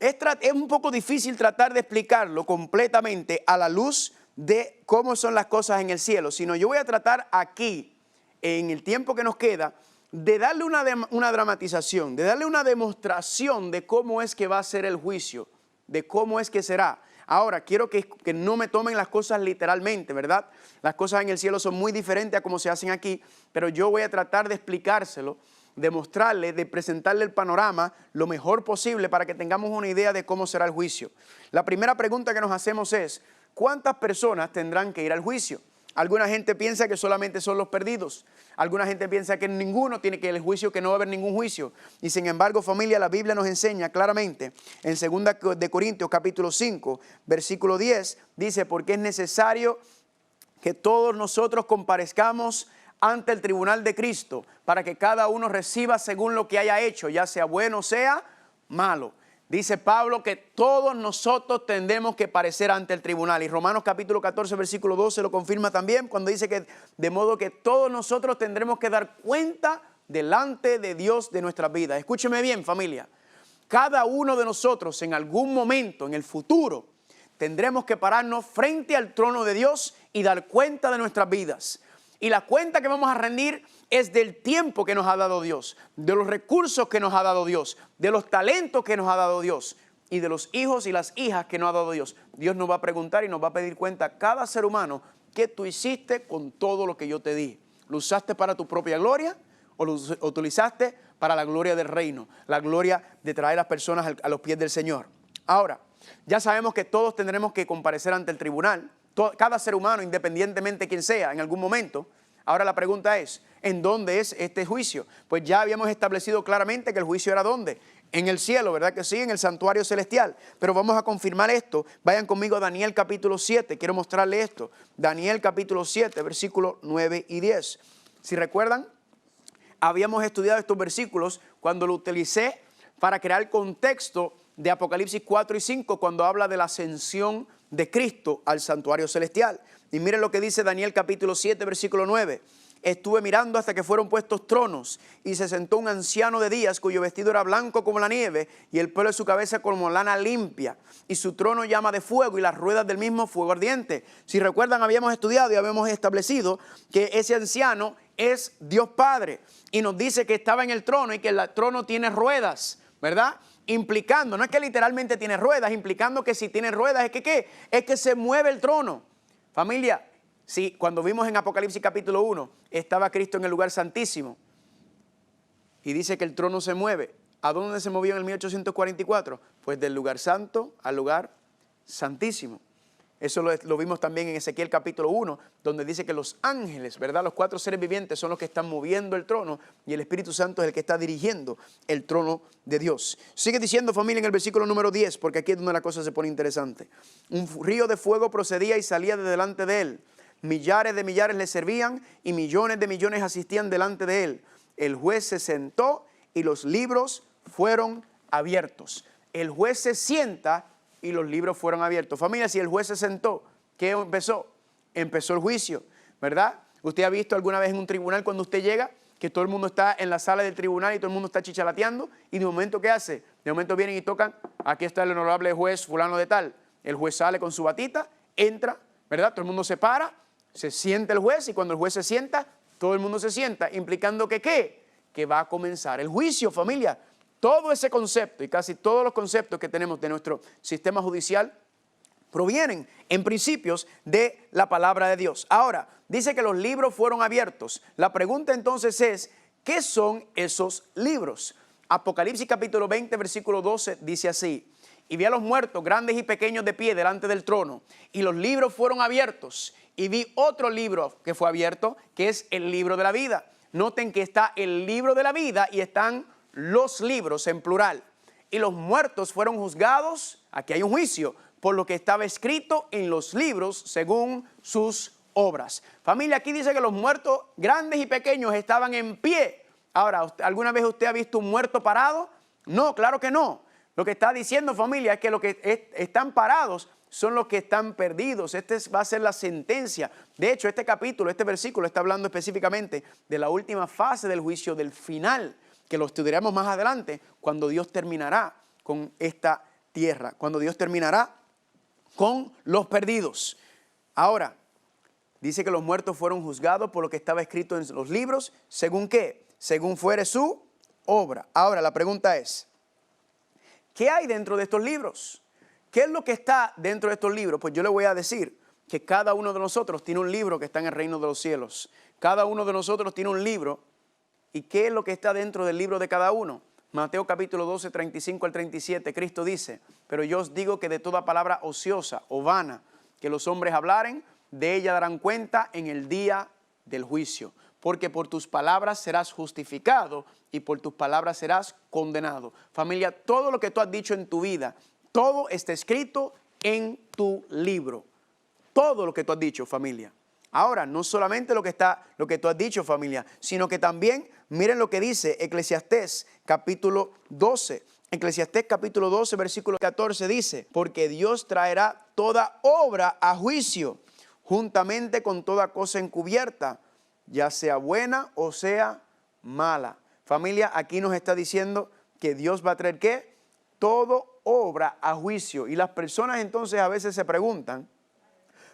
es un poco difícil tratar de explicarlo completamente a la luz de cómo son las cosas en el cielo, sino yo voy a tratar aquí, en el tiempo que nos queda, de darle una dramatización, de darle una demostración de cómo es que va a ser el juicio, de cómo es que será. Ahora, quiero que no me tomen las cosas literalmente, ¿verdad? Las cosas en el cielo son muy diferentes a como se hacen aquí, pero yo voy a tratar de explicárselo, de mostrarle, de presentarle el panorama lo mejor posible para que tengamos una idea de cómo será el juicio. La primera pregunta que nos hacemos es, ¿cuántas personas tendrán que ir al juicio? Alguna gente piensa que solamente son los perdidos. Alguna gente piensa que ninguno tiene que ir al juicio, que no va a haber ningún juicio. Y sin embargo, familia, la Biblia nos enseña claramente en 2 de Corintios capítulo 5, versículo 10, dice, porque es necesario que todos nosotros comparezcamos ante el tribunal de Cristo para que cada uno reciba según lo que haya hecho, ya sea bueno o sea malo. Dice Pablo que todos nosotros tendremos que parecer ante el tribunal. Y Romanos capítulo 14, versículo 12 lo confirma también cuando dice que de modo que todos nosotros tendremos que dar cuenta delante de Dios de nuestras vidas. Escúcheme bien, familia. Cada uno de nosotros en algún momento, en el futuro, tendremos que pararnos frente al trono de Dios y dar cuenta de nuestras vidas. Y la cuenta que vamos a rendir es del tiempo que nos ha dado Dios, de los recursos que nos ha dado Dios, de los talentos que nos ha dado Dios y de los hijos y las hijas que nos ha dado Dios. Dios nos va a preguntar y nos va a pedir cuenta a cada ser humano qué tú hiciste con todo lo que yo te di. ¿Lo usaste para tu propia gloria o lo utilizaste para la gloria del reino? La gloria de traer a las personas a los pies del Señor. Ahora, ya sabemos que todos tendremos que comparecer ante el tribunal. Cada ser humano, independientemente de quién sea, en algún momento. Ahora la pregunta es, ¿en dónde es este juicio? Pues ya habíamos establecido claramente que el juicio era ¿dónde? en el cielo, ¿verdad que sí? En el santuario celestial. Pero vamos a confirmar esto. Vayan conmigo a Daniel capítulo 7. Quiero mostrarle esto. Daniel capítulo 7, versículos 9 y 10. Si recuerdan, habíamos estudiado estos versículos cuando lo utilicé para crear el contexto de Apocalipsis 4 y 5, cuando habla de la ascensión de Cristo al santuario celestial. Y miren lo que dice Daniel capítulo 7, versículo 9. Estuve mirando hasta que fueron puestos tronos y se sentó un anciano de días cuyo vestido era blanco como la nieve y el pelo de su cabeza como lana limpia y su trono llama de fuego y las ruedas del mismo fuego ardiente. Si recuerdan, habíamos estudiado y habíamos establecido que ese anciano es Dios Padre y nos dice que estaba en el trono y que el trono tiene ruedas, ¿verdad? Implicando, no es que literalmente tiene ruedas, implicando que si tiene ruedas es que ¿qué? Es que se mueve el trono. Familia, sí, cuando vimos en Apocalipsis capítulo 1, estaba Cristo en el lugar santísimo. Y dice que el trono se mueve. ¿A dónde se movió en el 1844? Pues del lugar santo al lugar santísimo. Eso lo vimos también en Ezequiel capítulo 1, donde dice que los ángeles, ¿verdad? Los 4 seres vivientes son los que están moviendo el trono y el Espíritu Santo es el que está dirigiendo el trono de Dios. Sigue diciendo, familia, en el versículo número 10, porque aquí es donde la cosa se pone interesante. Un río de fuego procedía y salía de delante de él. Millares de millares le servían y millones de millones asistían delante de él. El juez se sentó y los libros fueron abiertos. El juez se sienta y los libros fueron abiertos. Familia, si el juez se sentó, ¿qué empezó? Empezó el juicio, ¿verdad? Usted ha visto alguna vez en un tribunal cuando usted llega que todo el mundo está en la sala del tribunal y todo el mundo está chichalateando y de momento, ¿qué hace? De momento vienen y tocan, aquí está el honorable juez fulano de tal. El juez sale con su batita, entra, ¿verdad? Todo el mundo se para, se sienta el juez y cuando el juez se sienta, todo el mundo se sienta, implicando que ¿qué? Que va a comenzar el juicio, familia. Todo ese concepto y casi todos los conceptos que tenemos de nuestro sistema judicial provienen en principios de la palabra de Dios. Ahora, dice que los libros fueron abiertos. La pregunta entonces es, ¿qué son esos libros? Apocalipsis capítulo 20, versículo 12 dice así. Y vi a los muertos, grandes y pequeños, de pie delante del trono. Y los libros fueron abiertos. Y vi otro libro que fue abierto, que es el libro de la vida. Noten que está el libro de la vida y están los libros en plural. Y los muertos fueron juzgados, aquí hay un juicio, por lo que estaba escrito en los libros según sus obras. Familia, aquí dice que los muertos grandes y pequeños estaban en pie. Ahora, ¿alguna vez usted ha visto un muerto parado? No, claro que no. Lo que está diciendo, familia, es que los que están parados son los que están perdidos. Esta va a ser la sentencia. De hecho, este capítulo, este versículo está hablando específicamente de la última fase del juicio, del final, que lo estudiaremos más adelante, cuando Dios terminará con esta tierra, cuando Dios terminará con los perdidos. Ahora, dice que los muertos fueron juzgados por lo que estaba escrito en los libros, ¿según qué? Según fuere su obra. Ahora, la pregunta es, ¿qué hay dentro de estos libros? ¿Qué es lo que está dentro de estos libros? Pues yo le voy a decir que cada uno de nosotros tiene un libro que está en el reino de los cielos. Cada uno de nosotros tiene un libro. ¿Y qué es lo que está dentro del libro de cada uno? Mateo capítulo 12, 35 al 37, Cristo dice, pero yo os digo que de toda palabra ociosa o vana que los hombres hablaren, de ella darán cuenta en el día del juicio. Porque por tus palabras serás justificado y por tus palabras serás condenado. Familia, todo lo que tú has dicho en tu vida, todo está escrito en tu libro. Todo lo que tú has dicho, familia. Ahora, no solamente lo que tú has dicho, familia, sino que también, miren lo que dice Eclesiastés capítulo 12. Eclesiastés capítulo 12, versículo 14 dice, porque Dios traerá toda obra a juicio, juntamente con toda cosa encubierta, ya sea buena o sea mala. Familia, aquí nos está diciendo que Dios va a traer ¿qué? Todo obra a juicio. Y las personas entonces a veces se preguntan,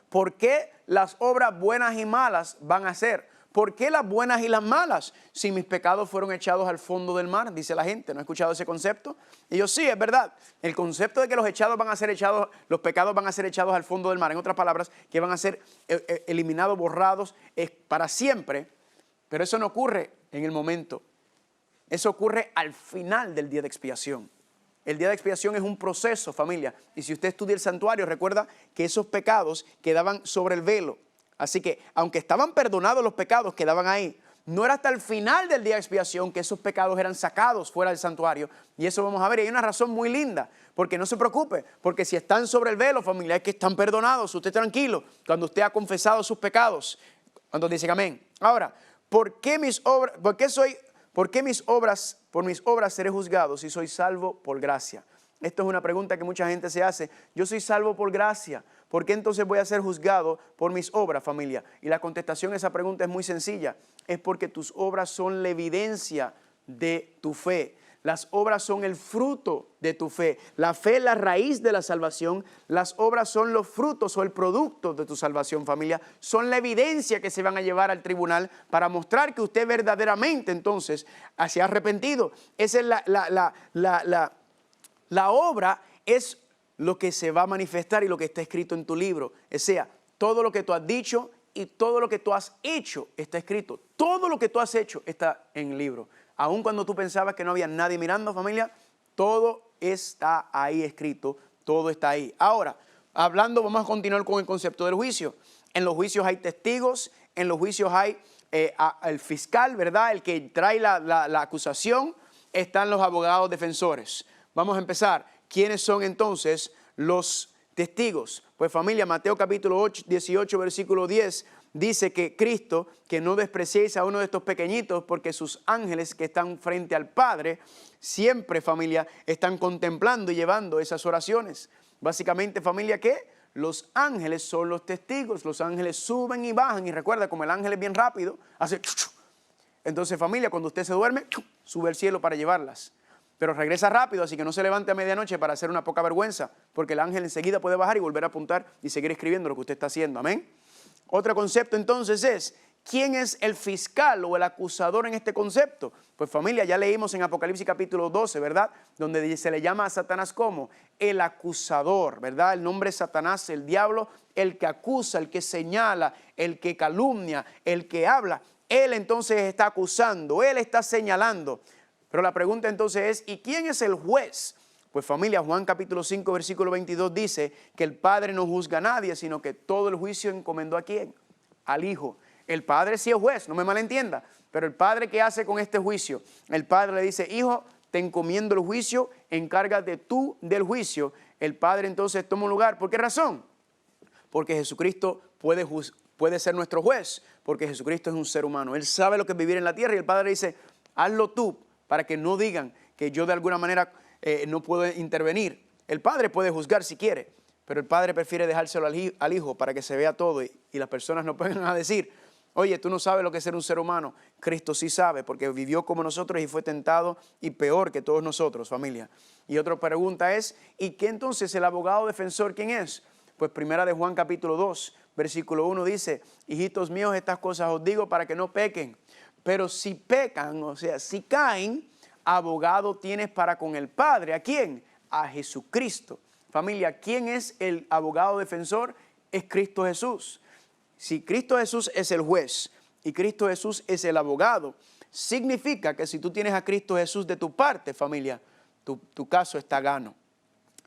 ¿por qué las obras buenas y malas van a ser? ¿Por qué las buenas y las malas? Si mis pecados fueron echados al fondo del mar, dice la gente. ¿No ha escuchado ese concepto? Y yo sí, es verdad. El concepto de que los pecados van a ser echados al fondo del mar. En otras palabras, que van a ser eliminados, borrados para siempre. Pero eso no ocurre en el momento. Eso ocurre al final del día de expiación. El día de expiación es un proceso, familia. Y si usted estudia el santuario, recuerda que esos pecados quedaban sobre el velo. Así que, aunque estaban perdonados los pecados, quedaban ahí. no era hasta el final del día de expiación que esos pecados eran sacados fuera del santuario. Y eso vamos a ver. Y hay una razón muy linda, porque no se preocupe, porque si están sobre el velo, familia, es que están perdonados. Usted tranquilo, cuando usted ha confesado sus pecados. Cuando dicen amén. Ahora, ¿por qué por mis obras seré juzgado si soy salvo por gracia? Esto es una pregunta que mucha gente se hace. Yo soy salvo por gracia. ¿Por qué entonces voy a ser juzgado por mis obras, familia? Y la contestación a esa pregunta es muy sencilla. Es porque tus obras son la evidencia de tu fe. Las obras son el fruto de tu fe. La fe es la raíz de la salvación. Las obras son los frutos o el producto de tu salvación, familia. Son la evidencia que se van a llevar al tribunal para mostrar que usted verdaderamente entonces se ha arrepentido. Esa es la obra, es lo que se va a manifestar y lo que está escrito en tu libro. O sea, todo lo que tú has dicho y todo lo que tú has hecho está escrito. Todo lo que tú has hecho está en el libro. Aun cuando tú pensabas que no había nadie mirando, familia, todo está ahí escrito, todo está ahí. Ahora, vamos a continuar con el concepto del juicio. En los juicios hay testigos, en los juicios hay el fiscal, ¿verdad? El que trae la acusación, están los abogados defensores. Vamos a empezar. ¿Quiénes son entonces los testigos? Pues familia, Mateo capítulo 18, versículo 10, dice que Cristo, que no despreciéis a uno de estos pequeñitos, porque sus ángeles que están frente al Padre, siempre, familia, están contemplando y llevando esas oraciones. Básicamente, familia, ¿qué? Los ángeles son los testigos. Los ángeles suben y bajan. Y recuerda, como el ángel es bien rápido, hace... Entonces, familia, cuando usted se duerme, sube al cielo para llevarlas. Pero regresa rápido, así que no se levante a medianoche para hacer una poca vergüenza, porque el ángel enseguida puede bajar y volver a apuntar y seguir escribiendo lo que usted está haciendo. Amén. Otro concepto entonces es, ¿quién es el fiscal o el acusador en este concepto? Pues familia, ya leímos en Apocalipsis capítulo 12, ¿verdad? Donde se le llama a Satanás como el acusador, ¿verdad? El nombre es Satanás, el diablo, el que acusa, el que señala, el que calumnia, el que habla. Él entonces está acusando, él está señalando. Pero la pregunta entonces es, ¿y quién es el juez? Pues familia, Juan capítulo 5, versículo 22 dice que el Padre no juzga a nadie, sino que todo el juicio encomendó ¿a quién? Al Hijo. El Padre sí es juez, no me malentienda, pero el Padre, ¿qué hace con este juicio? El Padre le dice, Hijo, te encomiendo el juicio, encárgate tú del juicio. El Padre entonces toma un lugar. ¿Por qué razón? Porque Jesucristo puede ser nuestro juez, porque Jesucristo es un ser humano. Él sabe lo que es vivir en la tierra y el Padre dice, hazlo tú, para que no digan que yo de alguna manera no puedo intervenir. El Padre puede juzgar si quiere, pero el Padre prefiere dejárselo al Hijo para que se vea todo y las personas no pueden decir, oye, tú no sabes lo que es ser un ser humano. Cristo sí sabe, porque vivió como nosotros y fue tentado y peor que todos nosotros, familia. Y otra pregunta es, ¿y qué entonces el abogado defensor quién es? Pues primera de Juan capítulo 2, versículo 1 dice, hijitos míos, estas cosas os digo para que no pequen. Pero si pecan, o sea, si caen, abogado tienes para con el Padre. ¿A quién? A Jesucristo. Familia, ¿quién es el abogado defensor? Es Cristo Jesús. Si Cristo Jesús es el juez y Cristo Jesús es el abogado, significa que si tú tienes a Cristo Jesús de tu parte, familia, tu caso está gano.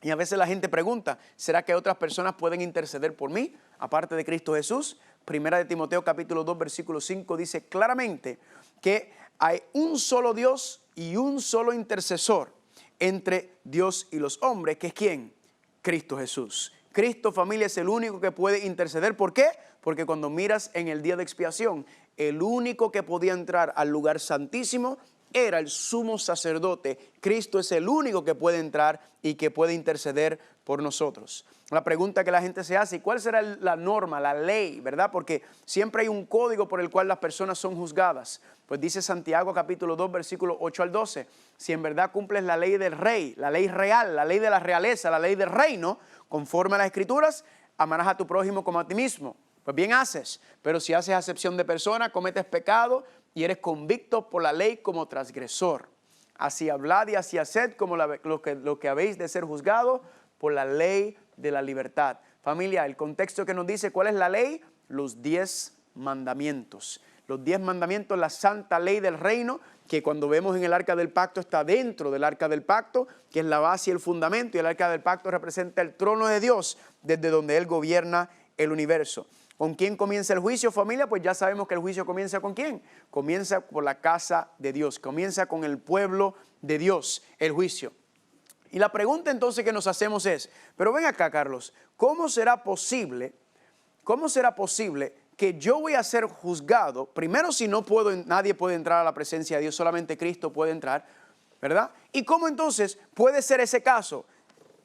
Y a veces la gente pregunta, ¿será que otras personas pueden interceder por mí, aparte de Cristo Jesús? Primera de Timoteo capítulo 2, versículo 5 dice claramente que hay un solo Dios y un solo intercesor entre Dios y los hombres, que es ¿quién? Cristo Jesús. Cristo, familia, es el único que puede interceder. ¿Por qué? Porque cuando miras en el día de expiación, el único que podía entrar al lugar santísimo era el sumo sacerdote. Cristo es el único que puede entrar y que puede interceder por nosotros. La pregunta que la gente se hace, ¿cuál será la norma, la ley, verdad? Porque siempre hay un código por el cual las personas son juzgadas. Pues dice Santiago capítulo 2, versículos 8 al 12, si en verdad cumples la ley del rey, la ley real, la ley de la realeza, la ley del reino, conforme a las Escrituras, amarás a tu prójimo como a ti mismo. Pues bien haces, pero si haces acepción de persona, cometes pecado y eres convicto por la ley como transgresor. Así hablad y así haced como lo que habéis de ser juzgados por la ley de la libertad. Familia, el contexto que nos dice cuál es la ley, los 10 mandamientos. Los 10 mandamientos, la santa ley del reino, que cuando vemos en el arca del pacto está dentro del arca del pacto, que es la base y el fundamento, y el arca del pacto representa el trono de Dios, desde donde Él gobierna el universo. ¿Con quién comienza el juicio, familia? Pues ya sabemos que el juicio comienza ¿con quién? Comienza por la casa de Dios, comienza con el pueblo de Dios, el juicio. Y la pregunta entonces que nos hacemos es, pero ven acá, Carlos, ¿cómo será posible que yo voy a ser juzgado? Primero, si no puedo, nadie puede entrar a la presencia de Dios, solamente Cristo puede entrar, ¿verdad? ¿Y cómo entonces puede ser ese caso?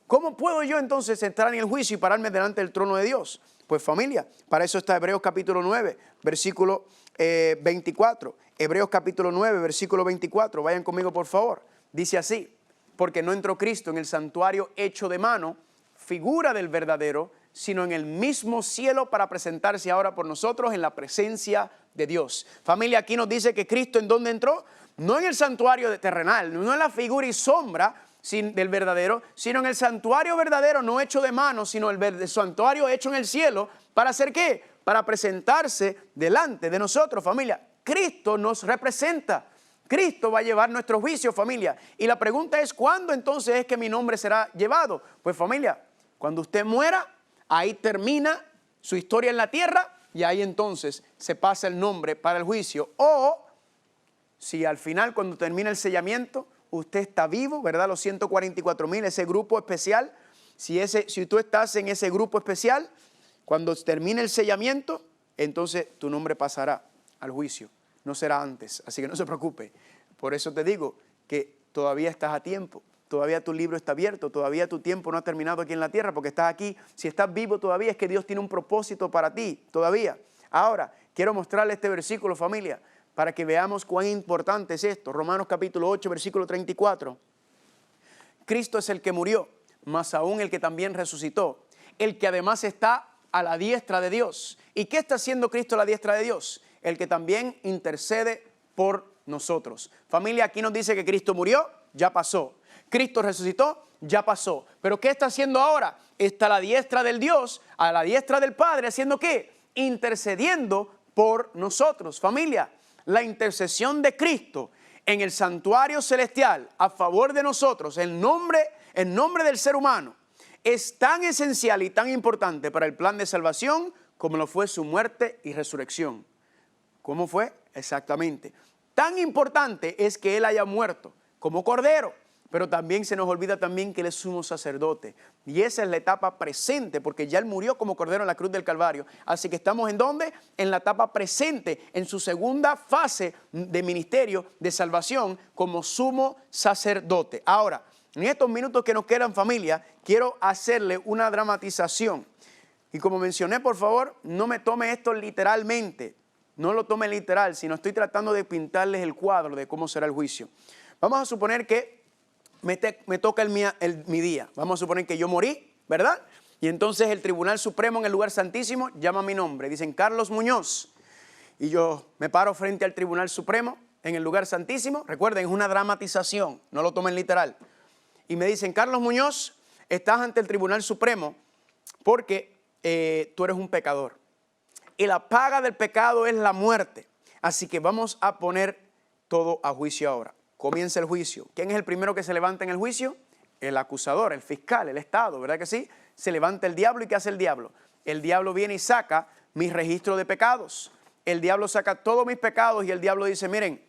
¿Cómo puedo yo entonces entrar en el juicio y pararme delante del trono de Dios? Pues familia, para eso está Hebreos capítulo 9, versículo 24. Hebreos capítulo 9, versículo 24. Vayan conmigo, por favor. Dice así: porque no entró Cristo en el santuario hecho de mano, figura del verdadero, sino en el mismo cielo para presentarse ahora por nosotros en la presencia de Dios. Familia, aquí nos dice que Cristo ¿en dónde entró? No en el santuario terrenal, no en la figura y sombra del verdadero, sino en el santuario verdadero, no hecho de mano, sino el santuario hecho en el cielo. ¿Para hacer qué? Para presentarse delante de nosotros, familia. Cristo nos representa. Cristo va a llevar nuestro juicio, familia. Y la pregunta es, ¿cuándo entonces es que mi nombre será llevado? Pues familia, cuando usted muera, ahí termina su historia en la tierra y ahí entonces se pasa el nombre para el juicio. O si al final, cuando termina el sellamiento, usted está vivo, ¿verdad? Los 144,000, ese grupo especial. Si tú estás en ese grupo especial, cuando termine el sellamiento, entonces tu nombre pasará al juicio. No será antes, así que no se preocupe. Por eso te digo que todavía estás a tiempo. Todavía tu libro está abierto, todavía tu tiempo no ha terminado aquí en la tierra porque estás aquí. Si estás vivo todavía es que Dios tiene un propósito para ti, todavía. Ahora, quiero mostrarle este versículo, familia, para que veamos cuán importante es esto. Romanos capítulo 8, versículo 34. Cristo es el que murió, mas aún el que también resucitó, el que además está a la diestra de Dios. ¿Y qué está haciendo Cristo a la diestra de Dios? El que también intercede por nosotros. Familia, aquí nos dice que Cristo murió, ya pasó. Cristo resucitó, ya pasó. ¿Pero qué está haciendo ahora? Está a la diestra del Dios, a la diestra del Padre, ¿haciendo qué? Intercediendo por nosotros. Familia, la intercesión de Cristo en el santuario celestial a favor de nosotros, en nombre del ser humano, es tan esencial y tan importante para el plan de salvación como lo fue su muerte y resurrección. ¿Cómo fue? Exactamente. Tan importante es que Él haya muerto como cordero, pero también se nos olvida también que Él es sumo sacerdote. Y esa es la etapa presente, porque ya Él murió como cordero en la cruz del Calvario. Así que estamos ¿en dónde? En la etapa presente, en su segunda fase de ministerio de salvación como sumo sacerdote. Ahora, en estos minutos que nos quedan, familia, quiero hacerle una dramatización. Y como mencioné, por favor, no me tome esto literalmente. No lo tome literal, sino estoy tratando de pintarles el cuadro de cómo será el juicio. Vamos a suponer que me toca mi día. Vamos a suponer que yo morí, ¿verdad? Y entonces el Tribunal Supremo en el lugar santísimo llama mi nombre. Dicen Carlos Muñoz. Y yo me paro frente al Tribunal Supremo en el lugar santísimo. Recuerden, es una dramatización, no lo tomen literal. Y me dicen, Carlos Muñoz, estás ante el Tribunal Supremo porque tú eres un pecador. Y la paga del pecado es la muerte. Así que vamos a poner todo a juicio ahora. Comienza el juicio. ¿Quién es el primero que se levanta en el juicio? El acusador, el fiscal, el Estado, ¿verdad que sí? Se levanta el diablo. ¿Y qué hace el diablo? El diablo viene y saca mi registro de pecados. El diablo saca todos mis pecados y el diablo dice, miren,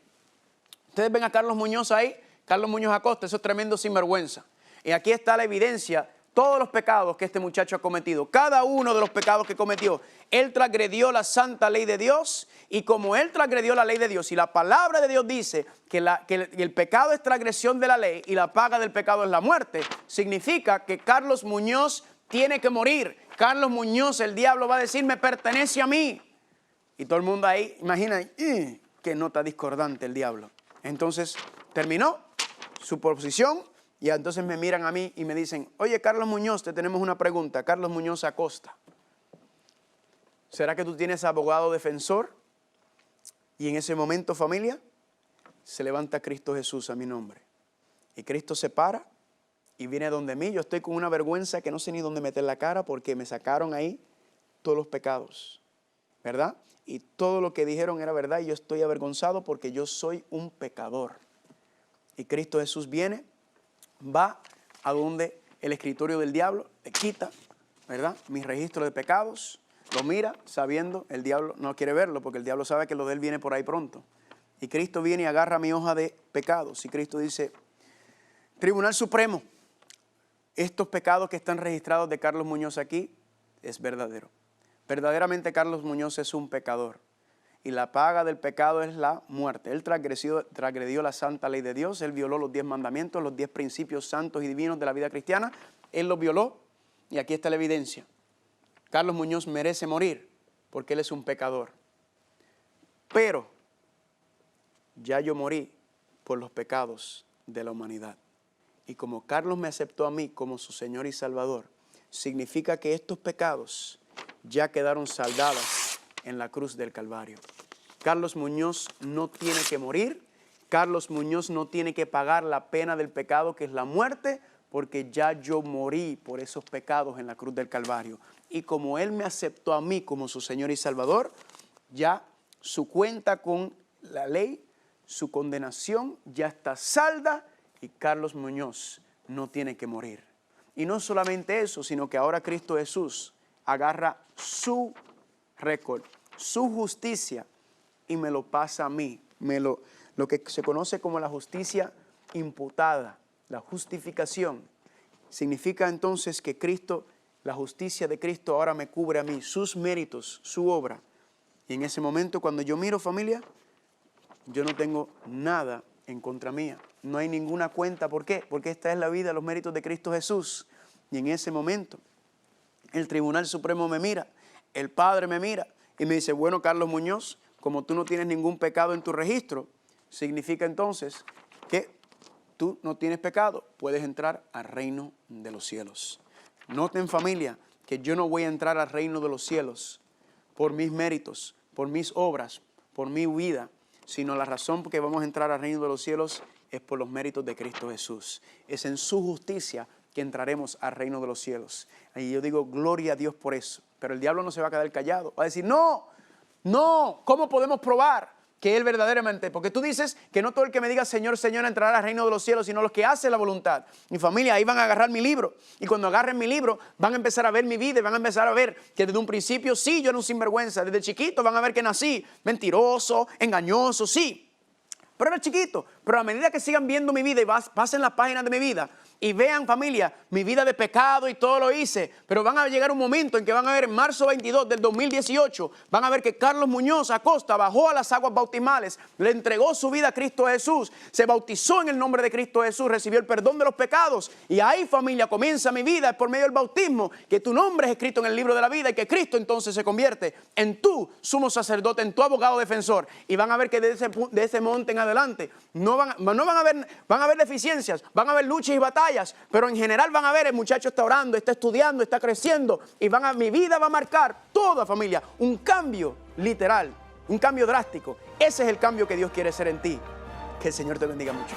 ustedes ven a Carlos Muñoz ahí, Carlos Muñoz Acosta, eso es tremendo sinvergüenza. Y aquí está la evidencia, todos los pecados que este muchacho ha cometido, cada uno de los pecados que cometió. Él transgredió la santa ley de Dios y como él transgredió la ley de Dios y la palabra de Dios dice que el pecado es transgresión de la ley y la paga del pecado es la muerte, significa que Carlos Muñoz tiene que morir. Carlos Muñoz, el diablo va a decir, me pertenece a mí. Y todo el mundo ahí, imagina, qué nota discordante el diablo. Entonces terminó su posición y entonces me miran a mí y me dicen, oye Carlos Muñoz, te tenemos una pregunta. Carlos Muñoz Acosta, ¿será que tú tienes abogado defensor? Y en ese momento, familia, se levanta Cristo Jesús a mi nombre. Y Cristo se para y viene donde mí. Yo estoy con una vergüenza que no sé ni dónde meter la cara porque me sacaron ahí todos los pecados, ¿verdad? Y todo lo que dijeron era verdad y yo estoy avergonzado porque yo soy un pecador. Y Cristo Jesús viene, va a donde el escritorio del diablo, le quita, ¿verdad? Mi registro de pecados, Lo mira sabiendo, el diablo no quiere verlo porque el diablo sabe que lo de él viene por ahí pronto. Y Cristo viene y agarra mi hoja de pecados. Y Cristo dice, Tribunal Supremo, estos pecados que están registrados de Carlos Muñoz aquí es verdadero. Verdaderamente Carlos Muñoz es un pecador. Y la paga del pecado es la muerte. Él transgredió la santa ley de Dios. Él violó los 10 mandamientos, los 10 principios santos y divinos de la vida cristiana. Él los violó y aquí está la evidencia. Carlos Muñoz merece morir porque él es un pecador. Pero ya yo morí por los pecados de la humanidad. Y como Carlos me aceptó a mí como su Señor y Salvador, significa que estos pecados ya quedaron saldados en la cruz del Calvario. Carlos Muñoz no tiene que morir. Carlos Muñoz no tiene que pagar la pena del pecado, que es la muerte, porque ya yo morí por esos pecados en la cruz del Calvario. Y como Él me aceptó a mí como su Señor y Salvador, ya su cuenta con la ley, su condenación ya está salda y Carlos Muñoz no tiene que morir. Y no solamente eso, sino que ahora Cristo Jesús agarra su récord, su justicia y me lo pasa a mí. Lo que se conoce como la justicia imputada, la justificación. Significa entonces que Cristo, la justicia de Cristo ahora me cubre a mí, sus méritos, su obra. Y en ese momento cuando yo miro, familia, yo no tengo nada en contra mía. No hay ninguna cuenta. ¿Por qué? Porque esta es la vida, los méritos de Cristo Jesús. Y en ese momento el Tribunal Supremo me mira, el Padre me mira y me dice, bueno, Carlos Muñoz, como tú no tienes ningún pecado en tu registro, significa entonces que tú no tienes pecado, puedes entrar al reino de los cielos. Noten, familia, que yo no voy a entrar al reino de los cielos por mis méritos, por mis obras, por mi vida, sino la razón por que vamos a entrar al reino de los cielos es por los méritos de Cristo Jesús. Es en su justicia que entraremos al reino de los cielos. Y yo digo, gloria a Dios por eso. Pero el diablo no se va a quedar callado. Va a decir, no, ¿cómo podemos probar que Él verdaderamente? Porque tú dices que no todo el que me diga Señor, Señor entrará al reino de los cielos, sino los que hacen la voluntad. Mi familia, ahí van a agarrar mi libro. Y cuando agarren mi libro, van a empezar a ver mi vida y van a empezar a ver que desde un principio, sí, yo era un sinvergüenza. Desde chiquito van a ver que nací mentiroso, engañoso, sí. Pero era chiquito. Pero a medida que sigan viendo mi vida y pasen las páginas de mi vida y vean, familia, mi vida de pecado y todo lo hice, pero van a llegar un momento en que van a ver en marzo 22 del 2018, van a ver que Carlos Muñoz Acosta bajó a las aguas bautismales, le entregó su vida a Cristo Jesús, se bautizó en el nombre de Cristo Jesús, recibió el perdón de los pecados y ahí, familia, comienza mi vida por medio del bautismo, que tu nombre es escrito en el libro de la vida y que Cristo entonces se convierte en tu sumo sacerdote, en tu abogado defensor, y van a ver que de ese monte en adelante van a haber deficiencias, van a haber luchas y batallas, pero en general van a ver el muchacho está orando, está estudiando, está creciendo y mi vida va a marcar toda, familia, un cambio literal, un cambio drástico. Ese es el cambio que Dios quiere hacer en ti. Que el Señor te bendiga mucho.